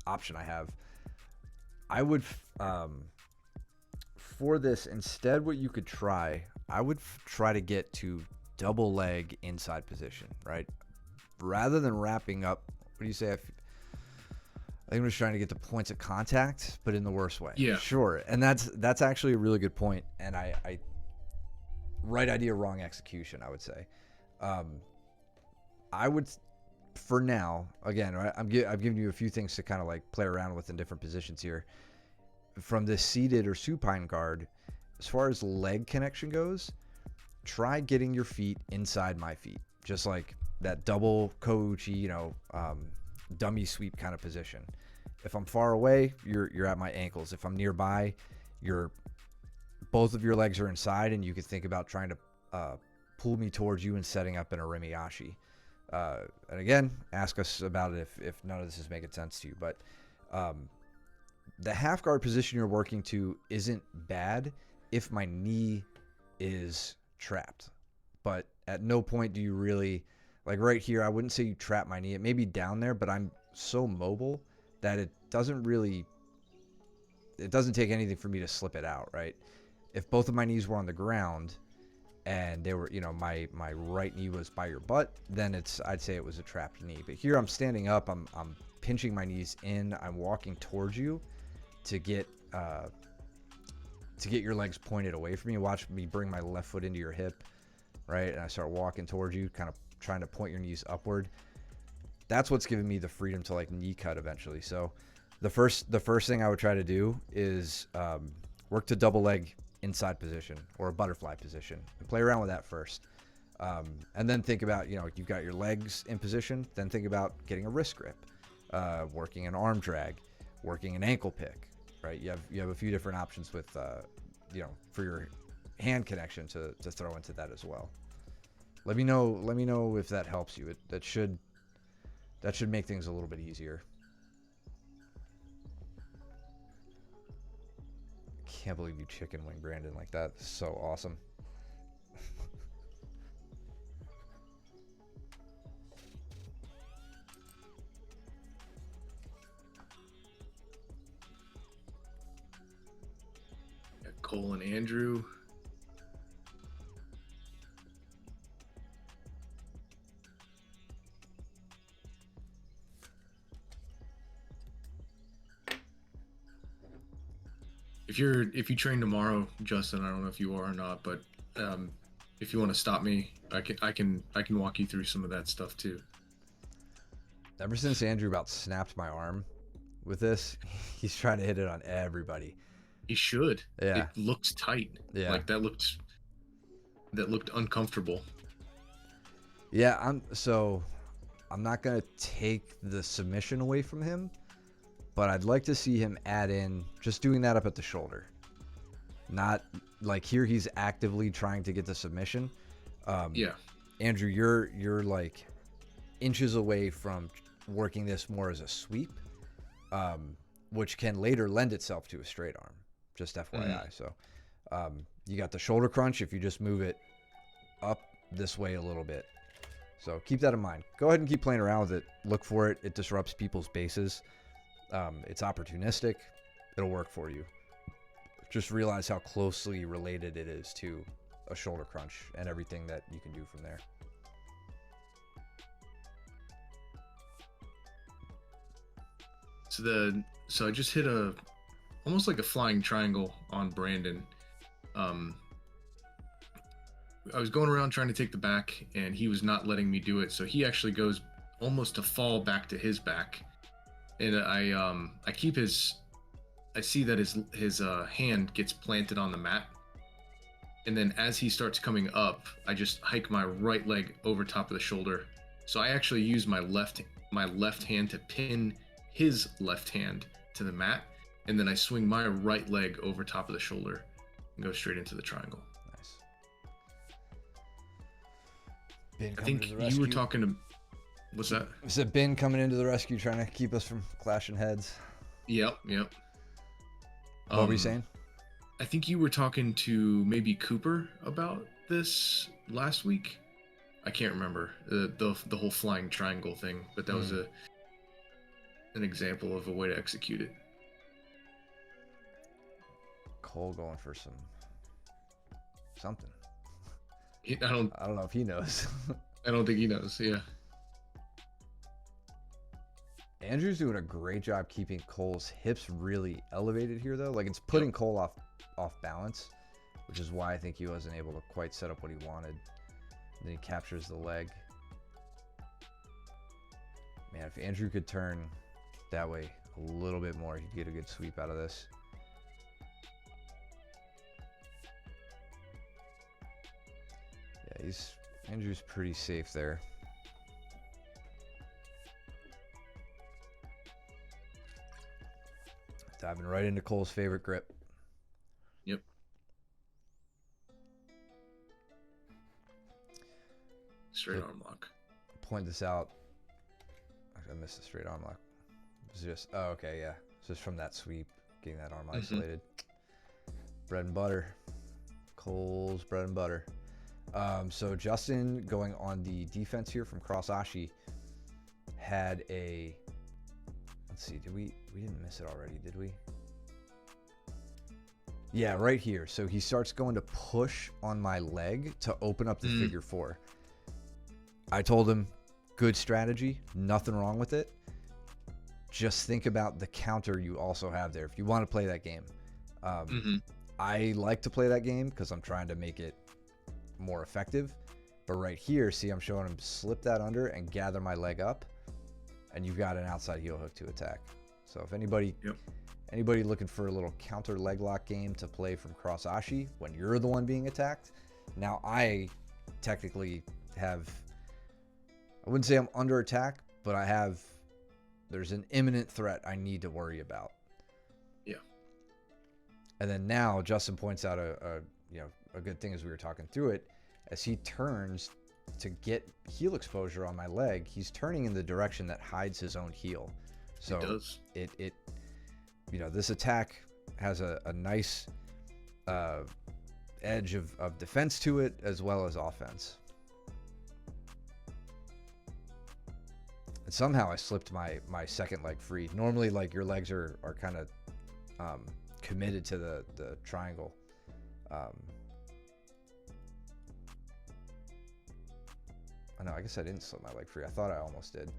option I have. I would for this instead, what you could try, I would try to get to double leg inside position, right? Rather than wrapping up. What do you say? I think I'm just trying to get the points of contact, but in the worst way. Yeah. Sure. And that's actually a really good point. And I right idea, wrong execution, I would say. I would, for now, again, I've given you a few things to kind of like play around with in different positions here. From the seated or supine guard, as far as leg connection goes, try getting your feet inside my feet, just like that double Kouchi, you know, dummy sweep kind of position. If I'm far away, you're at my ankles. If I'm nearby, both of your legs are inside, and you could think about trying to pull me towards you and setting up in a Remiyashi. And again, ask us about it if none of this is making sense to you. But the half guard position you're working to isn't bad if my knee is trapped. But at no point do you really, like right here, I wouldn't say you trap my knee. It may be down there, but I'm so mobile that it doesn't take anything for me to slip it out, right? If both of my knees were on the ground and they were, you know, my right knee was by your butt, then I'd say it was a trapped knee. But here I'm standing up, I'm pinching my knees in, I'm walking towards you to get your legs pointed away from you. Watch me bring my left foot into your hip, right? And I start walking towards you, kind of trying to point your knees upward. That's what's giving me the freedom to like knee cut eventually. So the first thing I would try to do is work to double leg inside position or a butterfly position and play around with that first. And then think about, you know, you've got your legs in position, then think about getting a wrist grip, working an arm drag, working an ankle pick, right? You have a few different options with, you know, for your hand connection to throw into that as well. Let me know if that helps you. That should make things a little bit easier. Can't believe you chicken wing Brandon like that. This is so awesome. Cole and Andrew. If you train tomorrow, Justin, I don't know if you are or not, but if you want to stop me, I can walk you through some of that stuff too. Ever since Andrew about snapped my arm with this, he's trying to hit it on everybody. He should. Yeah. It looked tight. Yeah. Like that looked uncomfortable. Yeah, I'm not gonna take the submission away from him, but I'd like to see him add in just doing that up at the shoulder. Not like here he's actively trying to get the submission. Yeah. Andrew, you're like inches away from working this more as a sweep, which can later lend itself to a straight arm. Just FYI. So you got the shoulder crunch if you just move it up this way a little bit. So keep that in mind. Go ahead and keep playing around with it. Look for it. It disrupts people's bases. It's opportunistic. It'll work for you. Just realize how closely related it is to a shoulder crunch and everything that you can do from there. So I just hit almost like a flying triangle on Brandon. I was going around trying to take the back, and he was not letting me do it. So he actually goes almost to fall back to his back, and I keep I see that his hand gets planted on the mat, and then as he starts coming up, I just hike my right leg over top of the shoulder. So I actually use my left hand to pin his left hand to the mat, and then I swing my right leg over top of the shoulder and go straight into the triangle. Nice. I think you were talking to What's that? Is it Ben coming into the rescue trying to keep us from clashing heads? Yep. What were you saying? I think you were talking to maybe Cooper about this last week. I can't remember the whole flying triangle thing, but that was an example of a way to execute it. Cole going for something. I don't know if he knows. I don't think he knows. Yeah. Andrew's doing a great job keeping Cole's hips really elevated here, though. Like, it's putting Cole off balance, which is why I think he wasn't able to quite set up what he wanted. And then he captures the leg. Man, if Andrew could turn that way a little bit more, he'd get a good sweep out of this. Yeah, Andrew's pretty safe there. Diving right into Cole's favorite grip. Yep. Straight arm lock. Point this out. I missed the straight arm lock. It's just, oh, okay, yeah. It's just from that sweep, getting that arm isolated. Bread and butter. Cole's bread and butter. So Justin, going on the defense here from Cross Ashi, had a, let's see, we didn't miss it already, did we? Yeah, right here. So he starts going to push on my leg to open up the figure four. I told him, good strategy, nothing wrong with it. Just think about the counter you also have there if you want to play that game. I like to play that game because I'm trying to make it more effective. But right here, see, I'm showing him slip that under and gather my leg up, and you've got an outside heel hook to attack. So if anybody looking for a little counter leg lock game to play from Cross Ashi when you're the one being attacked, now I technically have, I wouldn't say I'm under attack, but there's an imminent threat I need to worry about. Yeah. And then now Justin points out a good thing as we were talking through it, as he turns to get heel exposure on my leg, he's turning in the direction that hides his own heel. So it does. It this attack has a nice edge of defense to it as well as offense. And somehow I slipped my second leg free. Normally, like, your legs are kind of committed to the triangle. I know, I guess I didn't slip my leg free. I thought I almost did.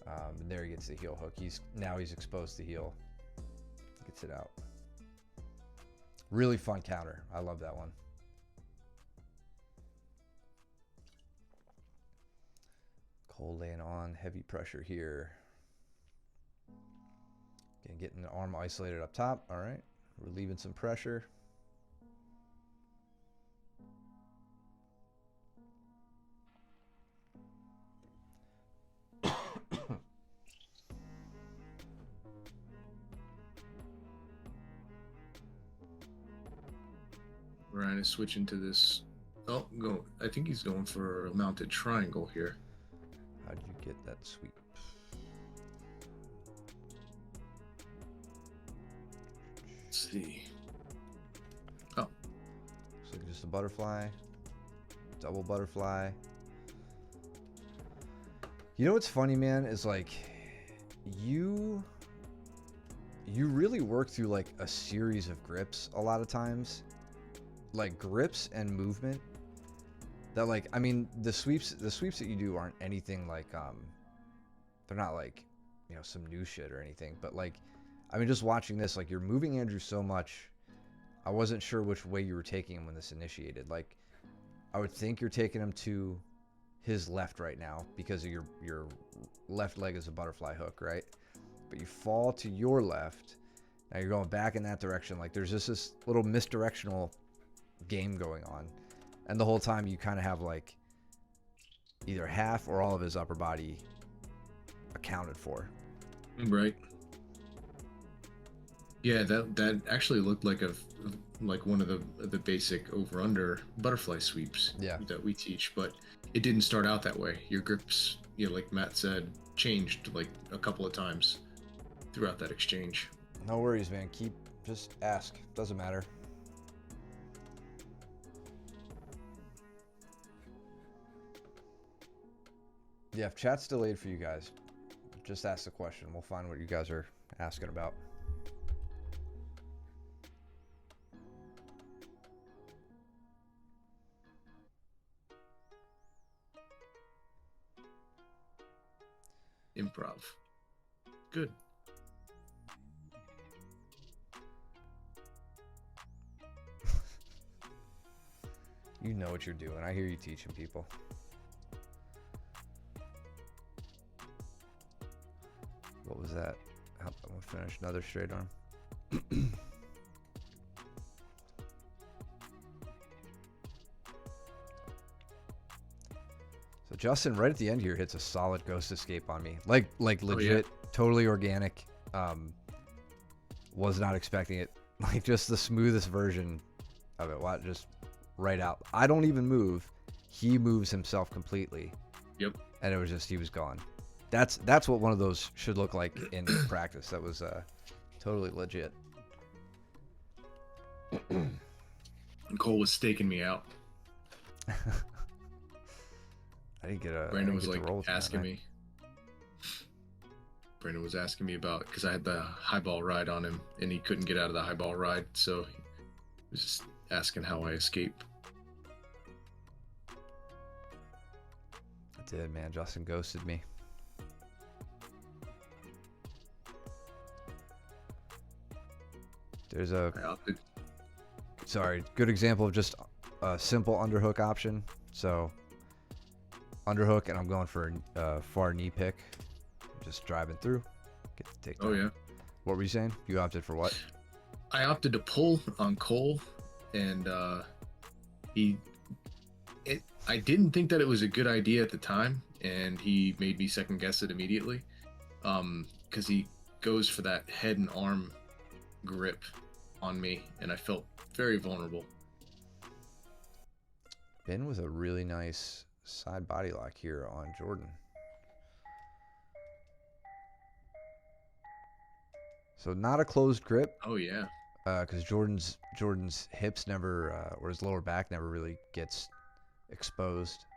And there he gets the heel hook. He's exposed to heel. Gets it out. Really fun counter. I love that one. Cole laying on heavy pressure here. Again, getting the arm isolated up top. All right. Relieving some pressure. Ryan is switching to this. Oh, I think he's going for a mounted triangle here. How'd you get that sweep? Let's see. Oh. Looks like just a butterfly. Double butterfly. You know what's funny, man, is like you really work through like a series of grips a lot of times. Like grips and movement that, like, I mean, the sweeps that you do aren't anything like they're not like, some new shit or anything, but like, I mean, just watching this, like, you're moving Andrew so much, I wasn't sure which way you were taking him when this initiated. Like, I would think you're taking him to his left right now because of your left leg is a butterfly hook, right? But you fall to your left, now you're going back in that direction. Like, there's just this little misdirectional game going on, and the whole time you kind of have like either half or all of his upper body accounted for. Right. Yeah, that actually looked like one of the basic over under butterfly sweeps that we teach, but it didn't start out that way. Your grips yeah, like Matt said, changed like a couple of times throughout that exchange. No worries, man. Just ask. Doesn't matter. Yeah, if chat's delayed for you guys, just ask the question. We'll find what you guys are asking about. Improv. Good. You know what you're doing. I hear you teaching people. What was that? I'm gonna finish another straight arm. So Justin, right at the end here, hits a solid ghost escape on me. Like legit, totally organic. Was not expecting it. Like just the smoothest version of it. What? Just right out. I don't even move. He moves himself completely. Yep. And it was just, he was gone. That's what one of those should look like in practice. That was totally legit. And Cole was staking me out. I didn't get a. Brandon was like asking me. Brandon was asking me about, because I had the highball ride on him and he couldn't get out of the highball ride, so he was just asking how I escape. I did, man. Justin ghosted me. There's a good example of just a simple underhook option. So underhook, and I'm going for a far knee pick. Just driving through. Get the takedown. Oh yeah. What were you saying? You opted for what? I opted to pull on Cole, and I didn't think that it was a good idea at the time, and he made me second guess it immediately, because he goes for that head and arm grip on me, and I felt very vulnerable. Ben with a really nice side body lock here on Jordan. So not a closed grip. Oh yeah. Because Jordan's hips never, or his lower back never really gets exposed.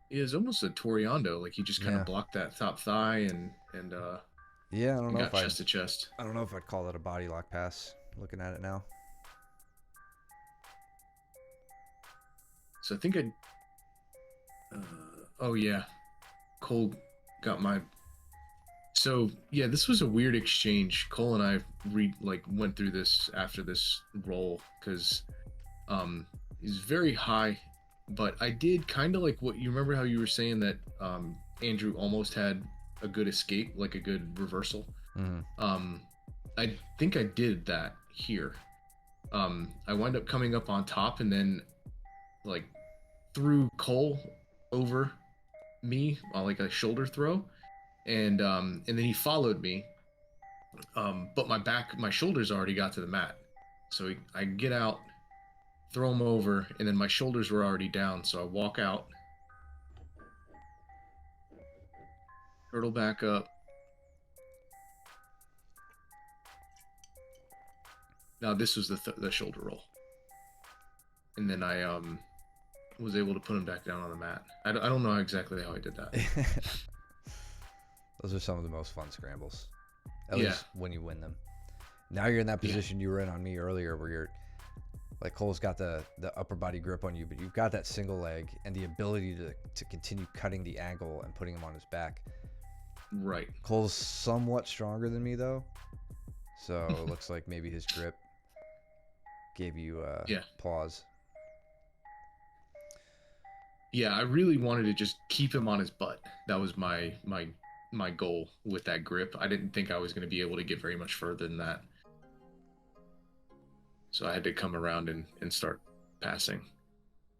It is almost a Toriando, like he just kind of blocked that top thigh and yeah, I don't know if chest to chest. I don't know if I'd call that a body lock pass. Looking at it now. So I think oh yeah, Cole got my. So yeah, this was a weird exchange. Cole and I went through this after this roll, because he's very high, but I did kind of like what you remember how you were saying that Andrew almost had a good escape, like a good reversal. Mm-hmm. I think I did that here. I wound up coming up on top and then like threw Cole over me on like a shoulder throw, and then he followed me, but my shoulders already got to the mat, so I get out, throw him over, and then my shoulders were already down, so I walk out, hurdle back up. Now this was the shoulder roll, and then I was able to put him back down on the mat. I don't know exactly how I did that. Those are some of the most fun scrambles, at least when you win them. Now you're in that position you were in on me earlier, where you're like, Cole's got the upper body grip on you, but you've got that single leg and the ability to continue cutting the angle and putting him on his back. Right. Cole's somewhat stronger than me though, so it looks like maybe his grip gave you pause. Yeah, I really wanted to just keep him on his butt. That was my goal with that grip. I didn't think I was going to be able to get very much further than that. So I had to come around and start passing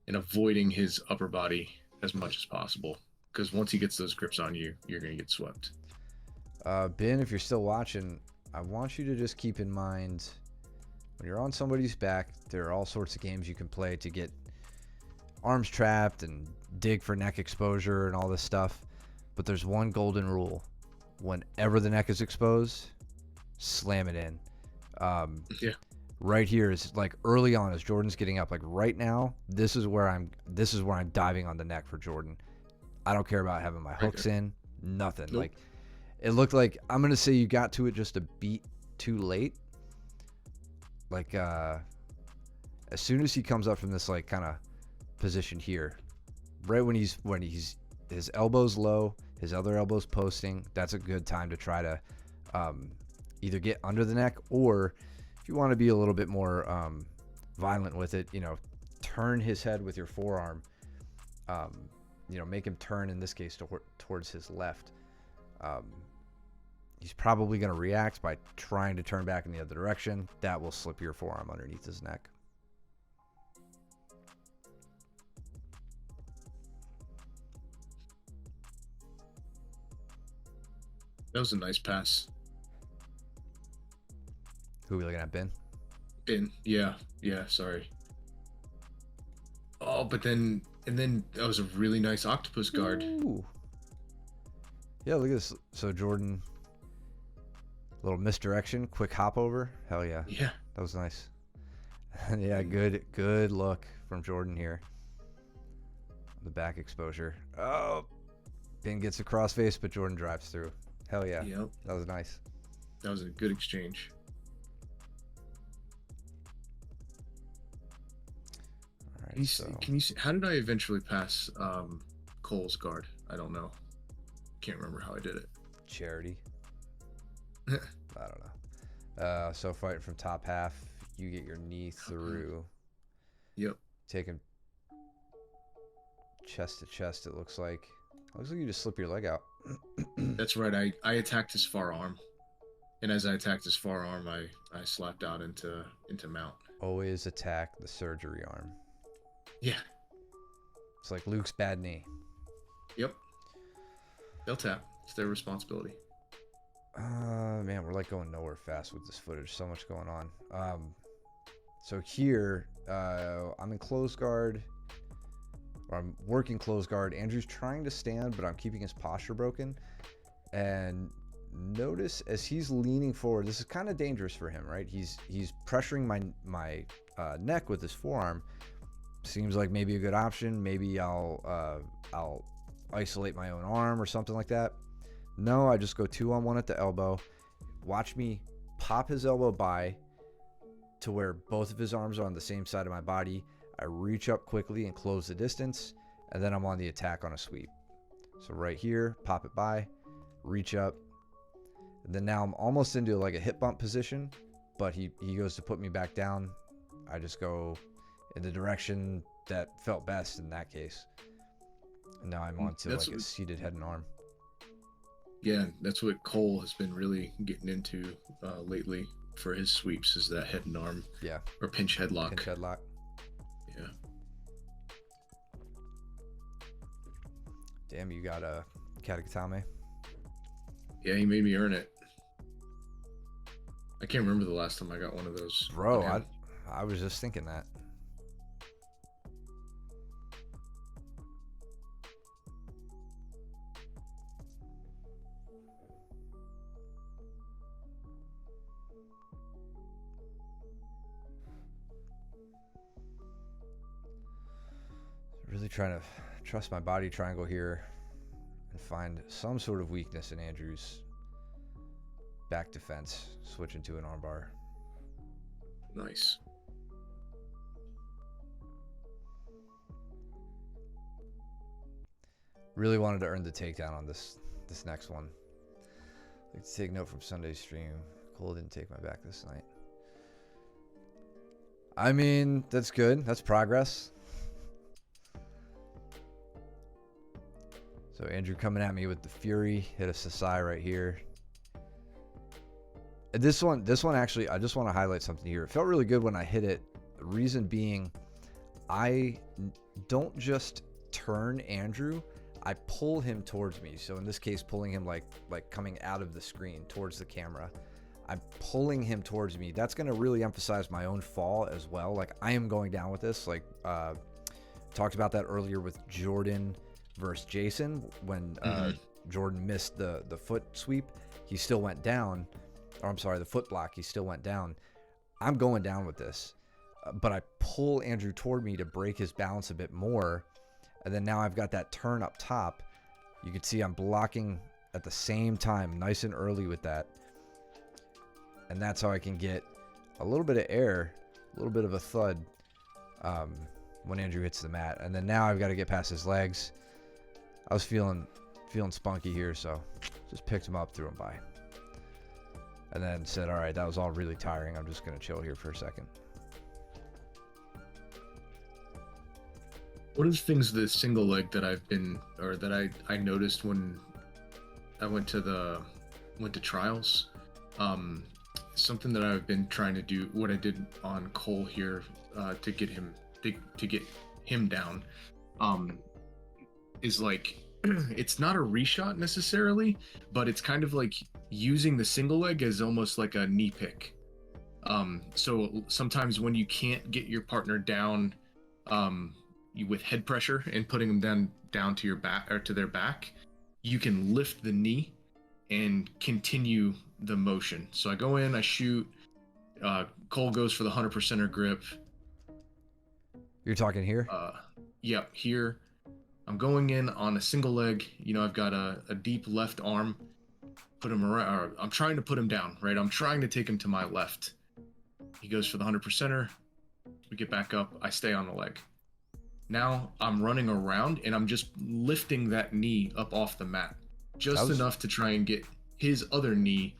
and avoiding his upper body as much as possible, because once he gets those grips on you, you're going to get swept. Ben, if you're still watching, I want you to just keep in mind, when you're on somebody's back, there are all sorts of games you can play to get arms trapped and dig for neck exposure and all this stuff. But there's one golden rule. Whenever the neck is exposed, slam it in. Yeah. Right here is like early on as Jordan's getting up. Like right now, this is where I'm diving on the neck for Jordan. I don't care about having my hooks in, nothing. Nope. Like it looked like, I'm gonna say you got to it just a beat too late. Like as soon as he comes up from this like kind of position here, right when he's his elbows low, his other elbows posting, that's a good time to try to either get under the neck, or if you want to be a little bit more violent with it, turn his head with your forearm. Make him turn, in this case, towards his left. He's probably going to react by trying to turn back in the other direction. That will slip your forearm underneath his neck. That was a nice pass. Who are we looking at, Ben? Yeah, sorry. Oh, and then that was a really nice octopus guard. Ooh. Yeah, look at this. So Jordan, little misdirection, quick hop over. Hell yeah. Yeah. That was nice. Yeah, good look from Jordan here. The back exposure. Oh, Ben gets a crossface, but Jordan drives through. Hell yeah. Yep. That was nice. That was a good exchange. All right, Can you see, how did I eventually pass Cole's guard? I don't know. Can't remember how I did it. Charity. I don't know. So fighting from top half, you get your knee through. Yep. Take him chest to chest, it looks like. Looks like you just slip your leg out. That's right. I attacked his far arm. And as I attacked his far arm, I slapped out into mount. Always attack the surgery arm. Yeah. It's like Luke's bad knee. Yep. They'll tap. It's their responsibility. Man, we're like going nowhere fast with this footage. So much going on. So here, I'm in close guard. Or I'm working close guard. Andrew's trying to stand, but I'm keeping his posture broken. And notice as he's leaning forward, this is kind of dangerous for him, right? He's pressuring my neck with his forearm. Seems like maybe a good option. Maybe I'll isolate my own arm or something like that. No, I just go 2-on-1 at the elbow. Watch me pop his elbow by to where both of his arms are on the same side of my body. I reach up quickly and close the distance, and then I'm on the attack on a sweep. So right here, pop it by, reach up, and then now I'm almost into like a hip bump position, but he goes to put me back down. I just go in the direction that felt best in that case. And now I'm onto like a seated head and arm. Yeah, that's what Cole has been really getting into lately for his sweeps, is that head and arm. Yeah. Or pinch headlock. Pinch headlock. Yeah. Damn, you got a Katakatame. Yeah, he made me earn it. I can't remember the last time I got one of those. Bro, I was just thinking that. Really trying to trust my body triangle here and find some sort of weakness in Andrew's back defense. Switch into an armbar. Nice. Really wanted to earn the takedown on this next one. I'd like to take note from Sunday's stream. Cole didn't take my back this night. I mean, that's good. That's progress. So Andrew coming at me with the Fury, hit a Sasai right here. This one actually, I just want to highlight something here. It felt really good when I hit it. The reason being, I don't just turn Andrew, I pull him towards me. So in this case, pulling him like coming out of the screen towards the camera. I'm pulling him towards me. That's going to really emphasize my own fall as well. Like I am going down with this. Like talked about that earlier with Jordan versus Jason when Jordan missed the foot sweep, he still went down. Or I'm sorry, the foot block, he still went down. I'm going down with this. But I pull Andrew toward me to break his balance a bit more. And then now I've got that turn up top. You can see I'm blocking at the same time, nice and early with that. And that's how I can get a little bit of air, a little bit of a thud when Andrew hits the mat. And then now I've got to get past his legs. I was feeling spunky here, so just picked him up, threw him by. And then said, all right, that was all really tiring. I'm just going to chill here for a second. What are the things, the single leg that I noticed when I went to trials? Something that I've been trying to do, what I did on Cole here, to get him down, is like, it's not a reshot necessarily, but it's kind of like using the single leg as almost like a knee pick. So sometimes when you can't get your partner down, with head pressure and putting them down to your back or to their back, you can lift the knee and continue the motion. So I go in, I shoot, Cole goes for the 100%er grip. You're talking here? Yep, here. I'm going in on a single leg. You know, I've got a deep left arm. Put him around, or I'm trying to put him down, right? I'm trying to take him to my left. He goes for the 100%er. We get back up. I stay on the leg. Now I'm running around and I'm just lifting that knee up off the mat. Just enough to try and get his other knee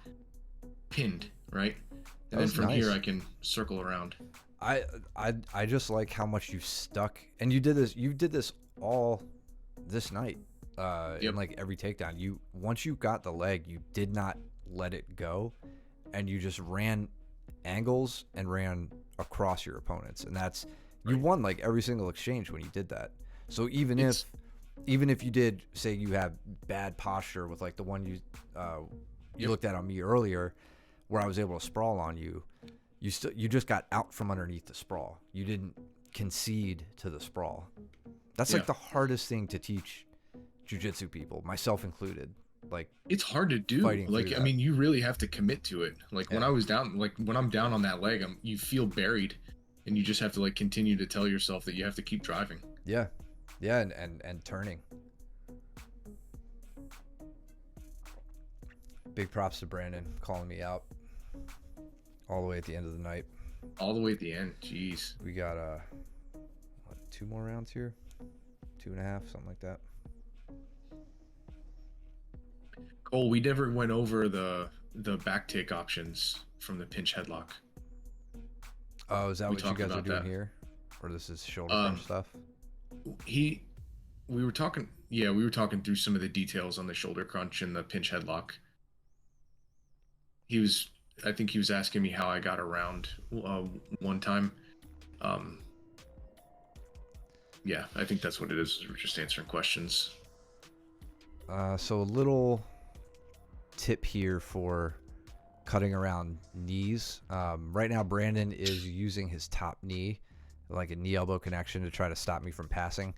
pinned, right? And then from here I can circle around. I just like how much you stuck, and you did this all this night. In like every takedown. Once you got the leg, you did not let it go, and you just ran angles and ran across your opponents, and that's you won like every single exchange when you did that. So even if you did say you have bad posture with like the one you looked at on me earlier, where I was able to sprawl on you, you just got out from underneath the sprawl. You didn't concede to the sprawl. That's like the hardest thing to teach jiu-jitsu people, myself included. Like, it's hard to do. Like, I mean, you really have to commit to it. Like when I was down, like when I'm down on that leg, you feel buried, and you just have to like continue to tell yourself that you have to keep driving. Yeah, and turning. Big props to Brandon calling me out all the way at the end of the night. All the way at the end. Jeez. We got 2 more rounds here, 2.5, something like that. Cole, we never went over the back take options from the pinch headlock. Oh, is that what you guys are doing here? Or this is shoulder crunch stuff? We were talking through some of the details on the shoulder crunch and the pinch headlock. I think he was asking me how I got around one time. Yeah, I think that's what it is. We're just answering questions. So a little tip here for cutting around knees. Right now, Brandon is using his top knee, like a knee elbow connection, to try to stop me from passing.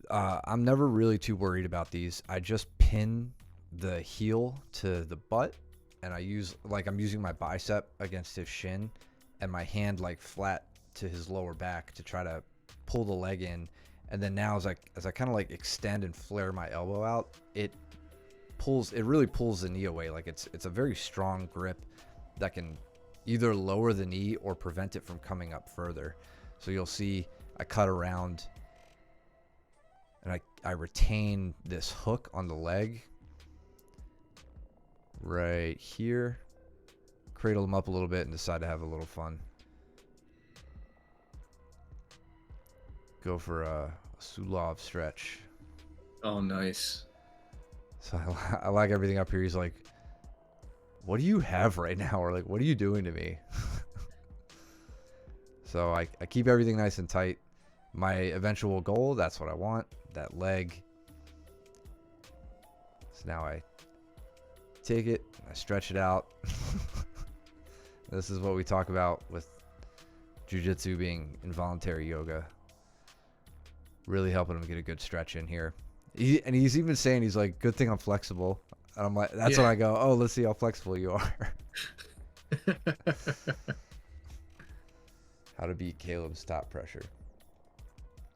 I'm never really too worried about these. I just pin the heel to the butt, and I'm using my bicep against his shin and my hand like flat to his lower back to try to pull the leg in. And then now as I kind of like extend and flare my elbow out, it really pulls the knee away. Like it's a very strong grip that can either lower the knee or prevent it from coming up further. So you'll see I cut around and I retain this hook on the leg right here, cradle them up a little bit, and decide to have a little fun. Go for a Sulov stretch. Oh, nice. So I like everything up here. He's like, what do you have right now? Or like, what are you doing to me? So I keep everything nice and tight. My eventual goal, that's what I want, that leg. So now I take it, I stretch it out. This is what we talk about with jiu-jitsu being involuntary yoga. Really helping him get a good stretch in here. And he's even saying, he's like, good thing I'm flexible. And I'm like, that's Yeah. when I go, oh, let's see how flexible you are. How to beat Caleb's top pressure.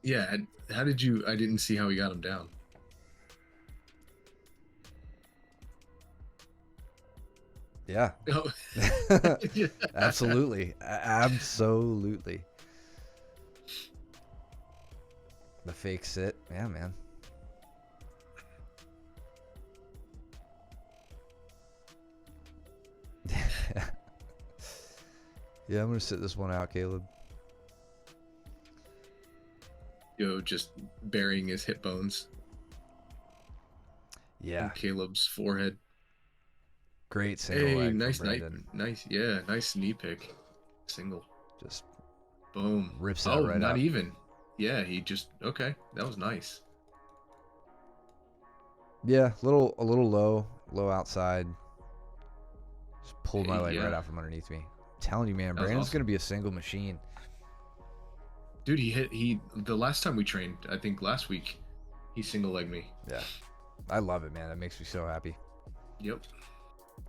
Yeah. How did you? I didn't see how he got him down. Yeah. Oh. Absolutely. Absolutely. The fake sit. Yeah, man. Yeah, I'm going to sit this one out, Caleb. Joe just burying his hip bones Yeah. in Caleb's forehead. Great single Hey, leg nice, from Brandon. nice, yeah, nice knee pick. Single. Just Boom. rips that right not up. even. Yeah, he just okay. That was nice. Yeah, a little low outside. Just pulled my leg Yeah. right out from underneath me. I'm telling you, man, That was Brandon's awesome. gonna be a single machine. Dude, he the last time we trained, I think last week, he single legged me. Yeah, I love it, man. That makes me so happy. Yep.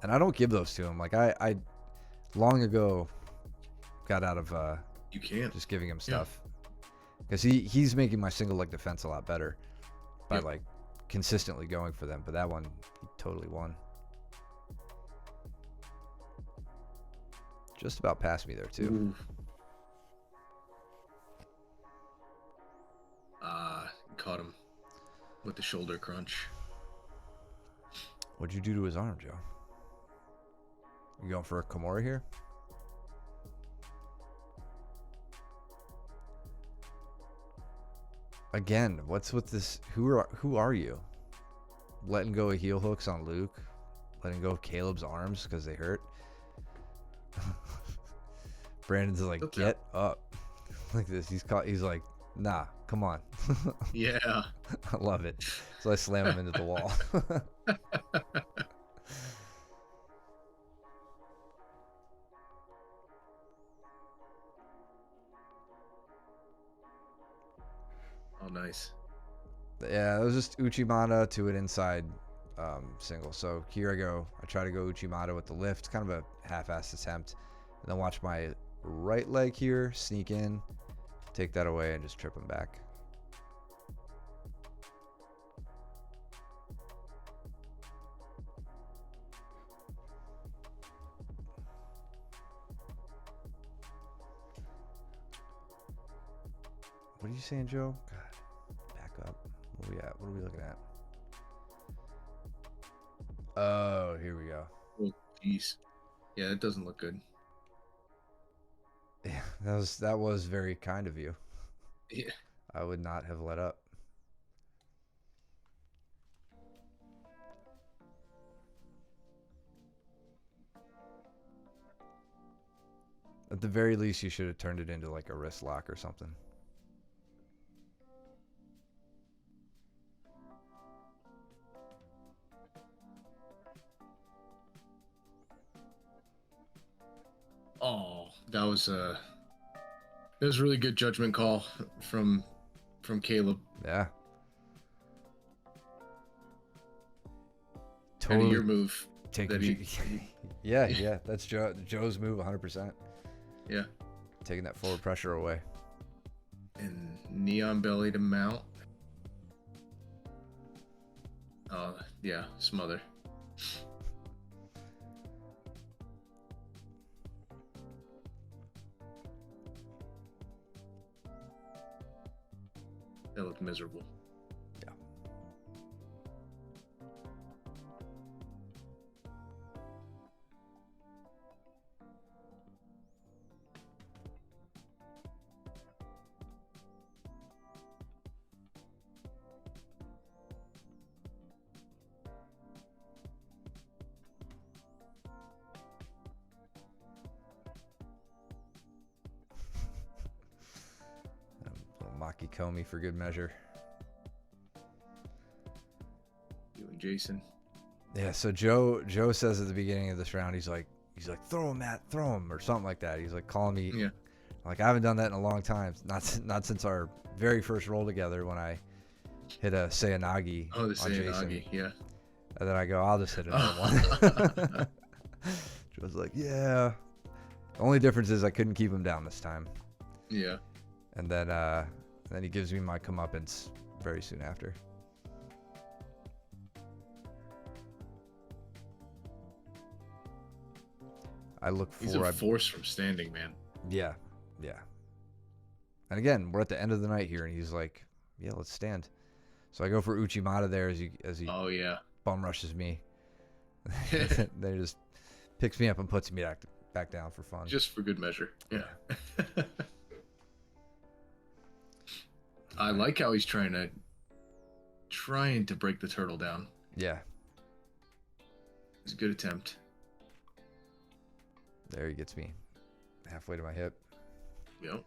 And I don't give those to him. Like I long ago got out of You can't. just giving him stuff because he's making my single leg defense a lot better by Yep. like consistently going for them. But that one, he totally won. Just about passed me there too. Ooh. Caught him with the shoulder crunch. What'd you do to his arm, Joe? You going for a Kimura here? Again, what's with this? Who are you? Letting go of heel hooks on Luke, letting go of Caleb's arms because they hurt. Brandon's like, get up, like this. He's like, nah, come on. Yeah. I love it. So I slam him into the wall. Oh, nice. Yeah, it was just Uchimata to an inside single. So here I go. I try to go Uchimata with the lift, kind of a half-assed attempt. And then watch my right leg here sneak in, take that away, and just trip him back. What are you saying, Joe? God, back up. Where we at? What are we looking at? Oh, here we go. Oh, jeez. Yeah, it doesn't look good. Yeah, that was very kind of you. Yeah. I would not have let up. At the very least, you should have turned it into like a wrist lock or something. Oh, that was a really good judgment call from Caleb. Yeah. Kind of Totally your move. taking. that Yeah. That's Joe's move, 100%. Yeah. Taking that forward pressure away. And neon belly to mount. Yeah, smother. That looked miserable. Yeah. Maki Komi for good measure. You and Jason. Yeah, so Joe says at the beginning of this round, he's like, throw him, Matt, throw him, or something like that. He's like calling me. Yeah. Like, I haven't done that in a long time. Not since our very first roll together when I hit a Seyanagi Oh, the on Jason. Seyanagi, yeah. And then I go, I'll just hit another one. Joe's like, yeah. The only difference is I couldn't keep him down this time. Yeah. And then he gives me my comeuppance very soon after. I look for... He's a force from standing, man. Yeah, yeah. And again, we're at the end of the night here, and he's like, yeah, let's stand. So I go for Uchimata there as he Oh, yeah. bum rushes me. Then he just picks me up and puts me back down for fun. Just for good measure. Yeah. I like how he's trying to break the turtle down. Yeah. It's a good attempt. There he gets me. Halfway to my hip. Yep.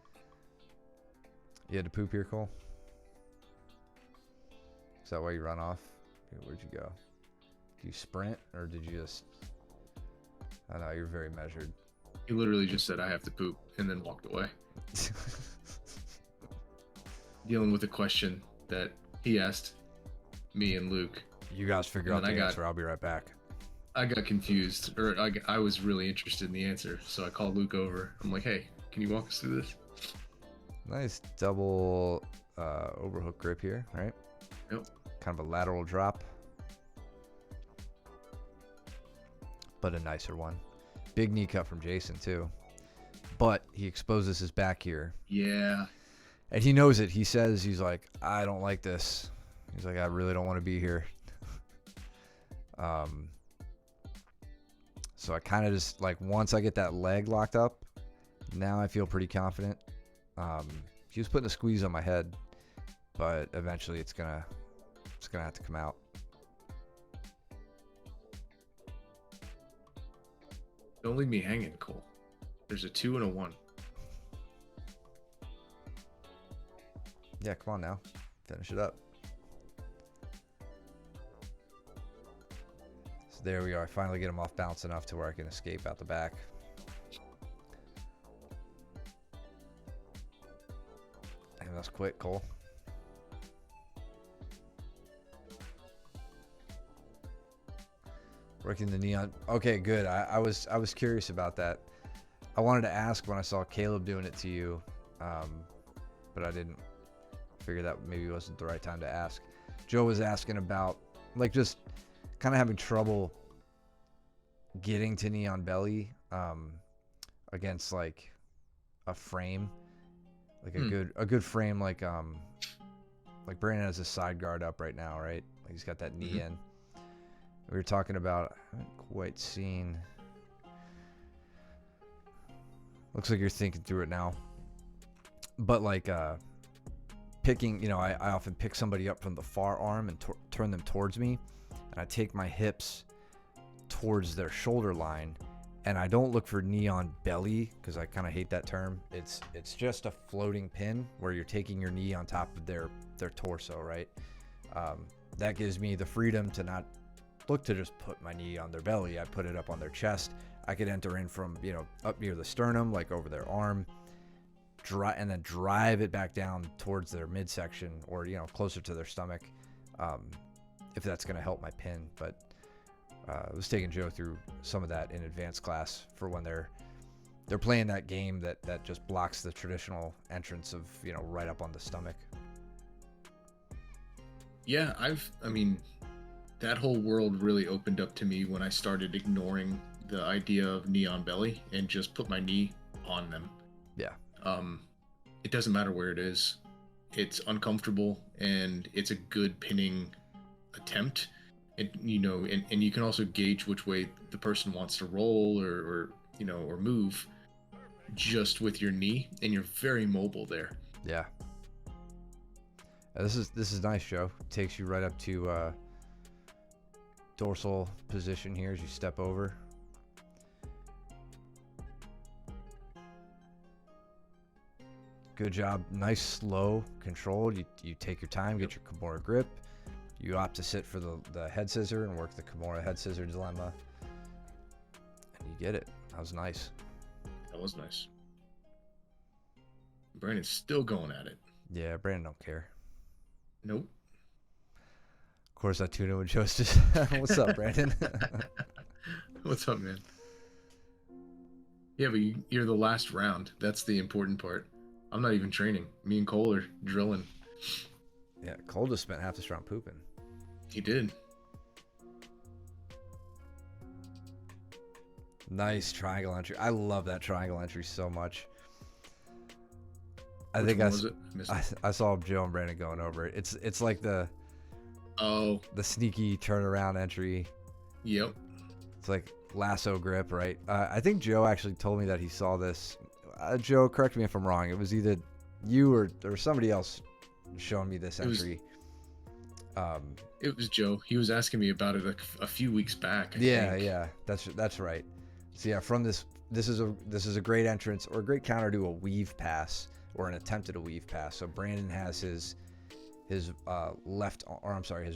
You had to poop here, Cole? Is that why you run off? Where'd you go? Did you sprint or did you just... I know, you're very measured. He literally just said, I have to poop, and then walked away. Dealing with a question that he asked me and Luke. You guys figure out the answer. I'll be right back. I got confused, or I was really interested in the answer, so I called Luke over. I'm like, hey, can you walk us through this? Nice double overhook grip here, right? Yep. Kind of a lateral drop. But a nicer one. Big knee cut from Jason, too. But he exposes his back here. Yeah. And he knows it. He says, he's like, I don't like this. He's like, I really don't want to be here. So I kind of just, like, once I get that leg locked up, now I feel pretty confident. He was putting a squeeze on my head, but eventually it's gonna have to come out. Don't leave me hanging, Cole. There's a 2 and a 1. Yeah, come on now. Finish it up. So there we are. I finally get him off balance enough to where I can escape out the back. And that's quick, Cole. Working the knee on. Okay, good. I was curious about that. I wanted to ask when I saw Caleb doing it to you, but I didn't. Figure that maybe wasn't the right time to ask. Joe was asking about, like, just kind of having trouble getting to knee on belly against like a frame, like a good frame, like Brandon has his side guard up right now, right? Like he's got that knee in. We were talking about, I haven't quite seen. Looks like you're thinking through it now, but like picking, you know, I often pick somebody up from the far arm and turn them towards me, and I take my hips towards their shoulder line, and I don't look for knee on belly because I kind of hate that term. It's just a floating pin where you're taking your knee on top of their torso, right? That gives me the freedom to not look to just put my knee on their belly. I put it up on their chest. I could enter in from, you know, up near the sternum, like over their arm, and then drive it back down towards their midsection, or, you know, closer to their stomach, if that's going to help my pin. But I was taking Joe through some of that in advanced class for when they're playing that game that just blocks the traditional entrance of, you know, right up on the stomach. Yeah, I mean, that whole world really opened up to me when I started ignoring the idea of knee on belly and just put my knee on them. Yeah. It doesn't matter where it is. It's uncomfortable and it's a good pinning attempt. And, you know, and you can also gauge which way the person wants to roll or you know, or move just with your knee, and you're very mobile there. Yeah. This is nice, Joe. Takes you right up to dorsal position here as you step over. Good job. Nice, slow, controlled. You take your time, get your Kimura grip. You opt to sit for the head scissor and work the Kimura head scissor dilemma. And you get it. That was nice. That was nice. Brandon's still going at it. Yeah, Brandon don't care. Nope. course, I tune in with Joe's just. What's up, Brandon? What's up, man? Yeah, but you're the last round. That's the important part. I'm not even training. Me and Cole are drilling. Yeah, Cole just spent half this round pooping. He did. Nice triangle entry. I love that triangle entry so much. I Which think one was it? I missed it. I saw Joe and Brandon going over it. It's like the sneaky turnaround entry. Yep. It's like lasso grip, right? I think Joe actually told me that he saw this. Joe, correct me if I'm wrong. It was either you or somebody else showing me this entry. It was Joe. He was asking me about it a few weeks back. I think. Yeah, that's right. So yeah, from this is a great entrance or a great counter to a weave pass or an attempt at a weave pass. So Brandon has his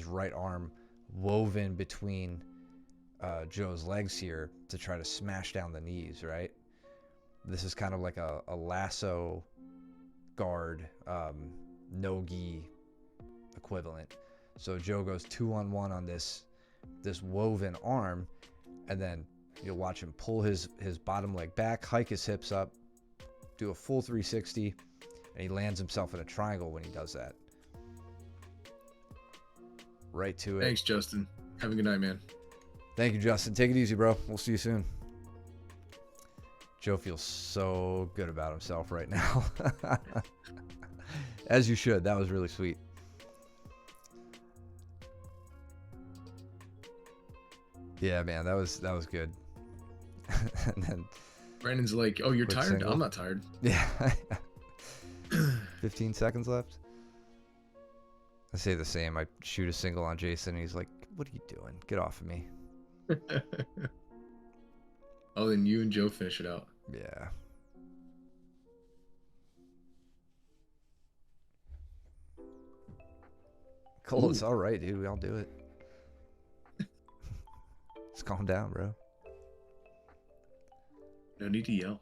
right arm woven between Joe's legs here to try to smash down the knees, right? This is kind of like a lasso guard, no-gi equivalent. So Joe goes 2-on-1 on this woven arm, and then you'll watch him pull his bottom leg back, hike his hips up, do a full 360, and he lands himself in a triangle when he does that. Right to it. Thanks, Justin. Have a good night, man. Thank you, Justin. Take it easy, bro. We'll see you soon. Joe feels so good about himself right now. As you should. That was really sweet. Yeah, man, that was good. And then Brandon's like, "Oh, you're quick tired? single. I'm not tired." Yeah. 15 seconds left. I say the same. I shoot a single on Jason, and he's like, "What are you doing? Get off of me." Oh, then you and Joe finish it out. Yeah. Cole, it's all right, dude. We all do it. Just calm down, bro. No need to yell.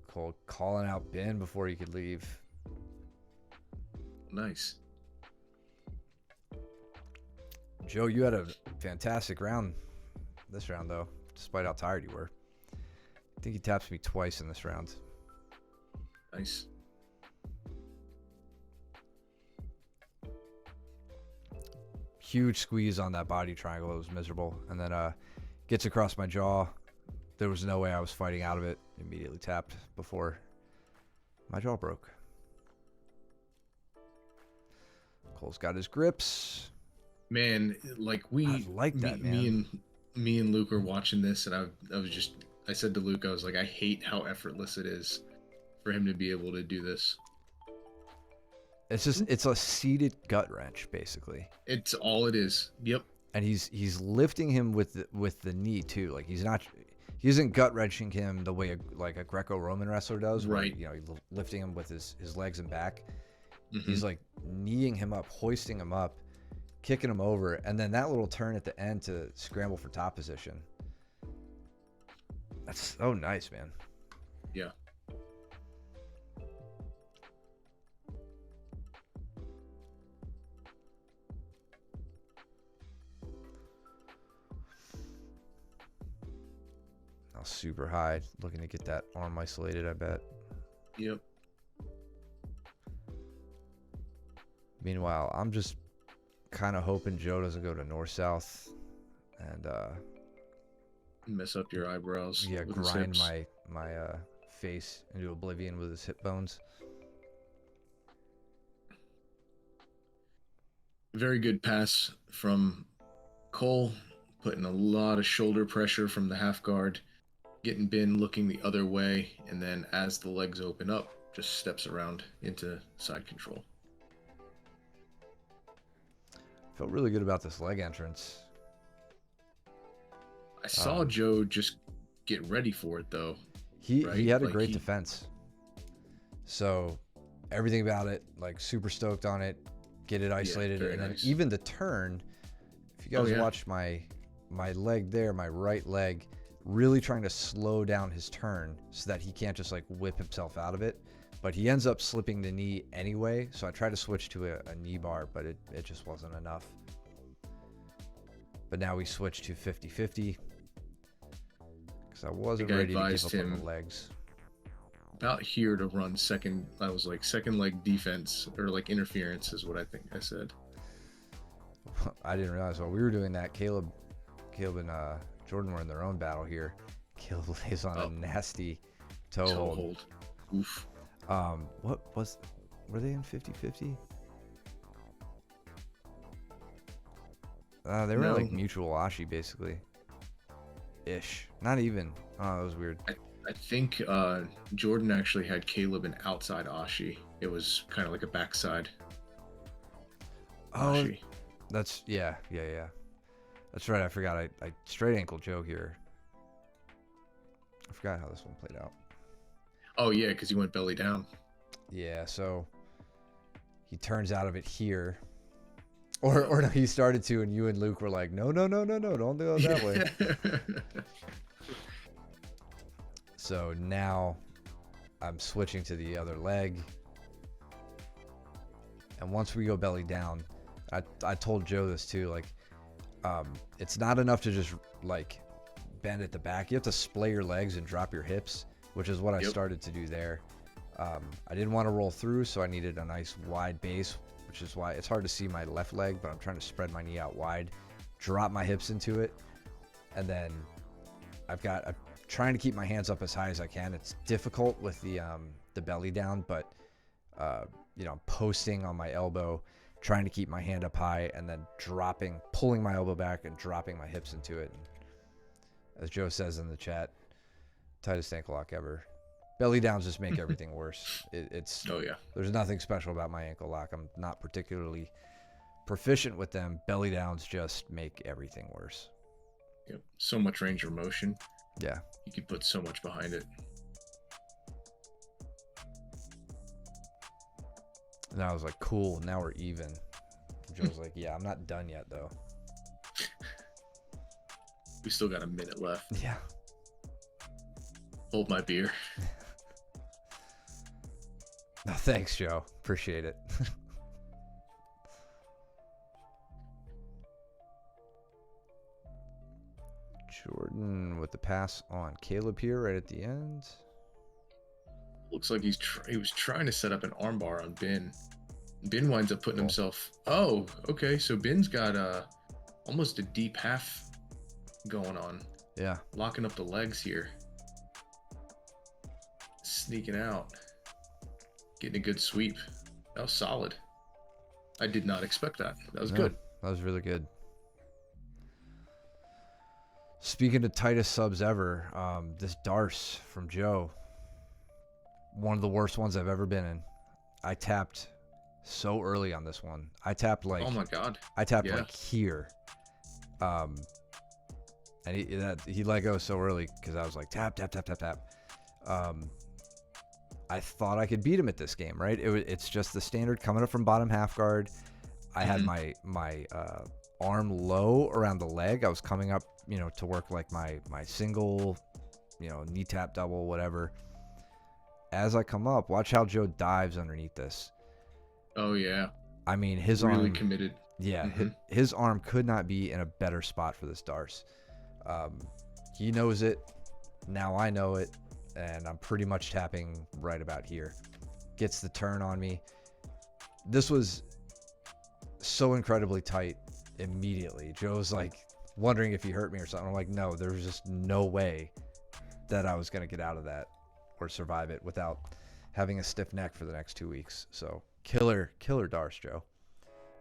Cole calling out Ben before he could leave. Nice. Joe, you had a fantastic round this round, though, despite how tired you were. I think he taps me twice in this round. Nice. Huge squeeze on that body triangle. It was miserable. And then gets across my jaw. There was no way I was fighting out of it. Immediately tapped before my jaw broke. Cole's got his grips. Man, like I like that, man. Me and Luke are watching this, and I said to Luke, I was like, I hate how effortless it is for him to be able to do this. It's a seated gut wrench, basically. It's all it is. Yep. And he's lifting him with the knee too. Like he isn't gut wrenching him the way a Greco-Roman wrestler does. Right. Where, he's lifting him with his legs and back. Mm-hmm. He's like kneeing him up, hoisting him up, kicking him over, and then that little turn at the end to scramble for top position. That's so nice, man. Yeah. Now super high, looking to get that arm isolated, I bet. Yep. Meanwhile, I'm just kind of hoping Joe doesn't go to north-south and Mess up your eyebrows. yeah, with his grind hips. my face into oblivion with his hip bones. Very good pass from Cole, putting a lot of shoulder pressure from the half guard, getting Ben looking the other way, and then as the legs open up, just steps around into side control. Felt really good about this leg entrance. I saw Joe just get ready for it though. He right? had a Like, great defense. So everything about it, like super stoked on it, get it isolated, very and then nice. even the turn. If you guys yeah. watch my leg there, my right leg, really trying to slow down his turn so that he can't just like whip himself out of it, but he ends up slipping the knee anyway. So I tried to switch to a knee bar, but it just wasn't enough. But now we switch to 50-50 because I wasn't ready to give up on the legs. About here to run second. I was like second leg defense or like interference is what I think I said. I didn't realize while we were doing that, Caleb and Jordan were in their own battle here. Caleb lays on a nasty toe hold. Oof. Were they in 50-50? They were like mutual ashi basically. Ish. Not even. Oh, that was weird. I think Jordan actually had Caleb an outside ashi. It was kind of like a backside ashi. That's yeah. That's right. I forgot. I straight ankle Joe here. I forgot how this one played out. Oh yeah, because he went belly down. Yeah, so he turns out of it here. Or no, he started to, and you and Luke were like, no, don't do it that way. So now I'm switching to the other leg. And once we go belly down, I told Joe this too, like, it's not enough to just like bend at the back. You have to splay your legs and drop your hips, which is what I started to do there. I didn't want to roll through, so I needed a nice wide base, which is why it's hard to see my left leg, but I'm trying to spread my knee out wide, drop my hips into it, and then I'm trying to keep my hands up as high as I can. It's difficult with the belly down, but I'm posting on my elbow, trying to keep my hand up high, and then pulling my elbow back and dropping my hips into it. And as Joe says in the chat, tightest ankle lock ever. Belly downs just make everything worse. Oh yeah. There's nothing special about my ankle lock. I'm not particularly proficient with them. Belly downs just make everything worse. Yep. So much range of motion. Yeah. You could put so much behind it. And I was like, cool, now we're even. Joe's like, yeah, I'm not done yet though. We still got a minute left. Yeah. Hold my beer. No, thanks, Joe. Appreciate it. Jordan with the pass on Caleb here right at the end. Looks like he was trying to set up an armbar on Ben. Ben winds up putting himself. Oh, okay. So Ben's got almost a deep half going on. Yeah. Locking up the legs here. Sneaking out. Getting a good sweep. That was solid. I did not expect that. That was good. That was really good. Speaking of tightest subs ever, this Darce from Joe, one of the worst ones I've ever been in. I tapped so early on this one. I tapped like, oh my god, I tapped like here, and he let go so early because I was like tap. I thought I could beat him at this game, right? It's just the standard coming up from bottom half guard. I had my arm low around the leg. I was coming up, to work like my single, knee tap double, whatever. As I come up, watch how Joe dives underneath this. Oh yeah. I mean, his really arm really committed. Yeah, his arm could not be in a better spot for this Darce. He knows it. Now I know it. And I'm pretty much tapping right about here. Gets the turn on me. This was so incredibly tight immediately. Joe's like wondering if he hurt me or something. I'm like, no, there was just no way that I was going to get out of that or survive it without having a stiff neck for the next 2 weeks. So killer Darce, Joe.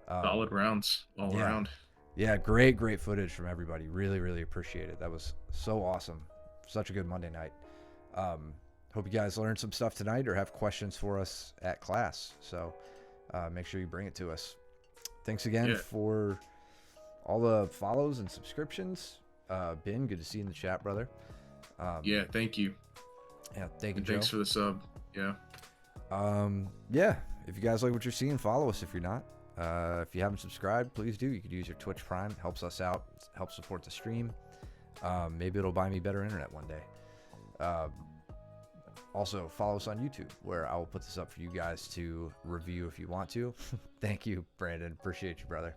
Solid rounds all around. Yeah, great footage from everybody. Really appreciate it. That was so awesome. Such a good Monday night. Hope you guys learned some stuff tonight or have questions for us at class. So make sure you bring it to us. Thanks again for all the follows and subscriptions. Ben, good to see you in the chat, brother. Thank you. Yeah, thank you, and thanks Joe. for the sub. Yeah. If you guys like what you're seeing, follow us if you're not. If you haven't subscribed, please do. You could use your Twitch Prime. It helps us out. Helps support the stream. Maybe it'll buy me better internet one day. Also, follow us on YouTube, where I will put this up for you guys to review if you want to. Thank you, Brandon. Appreciate you, brother.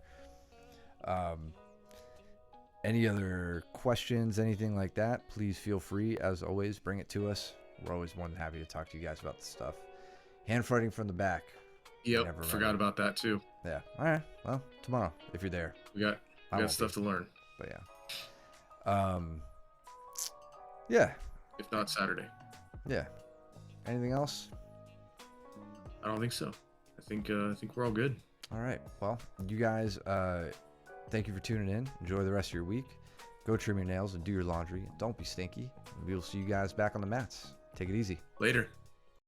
Any other questions, anything like that, please feel free. As always, bring it to us. We're always more than happy to talk to you guys about this stuff. Hand fighting from the back. Yep, forgot about that too. Yeah. All right. Well, tomorrow, if you're there. We got stuff to learn. But yeah. Yeah. If not Saturday. Yeah. Anything else? I don't think so. I think we're all good. All right. Well, you guys, thank you for tuning in. Enjoy the rest of your week. Go trim your nails and do your laundry. Don't be stinky. We will see you guys back on the mats. Take it easy. Later.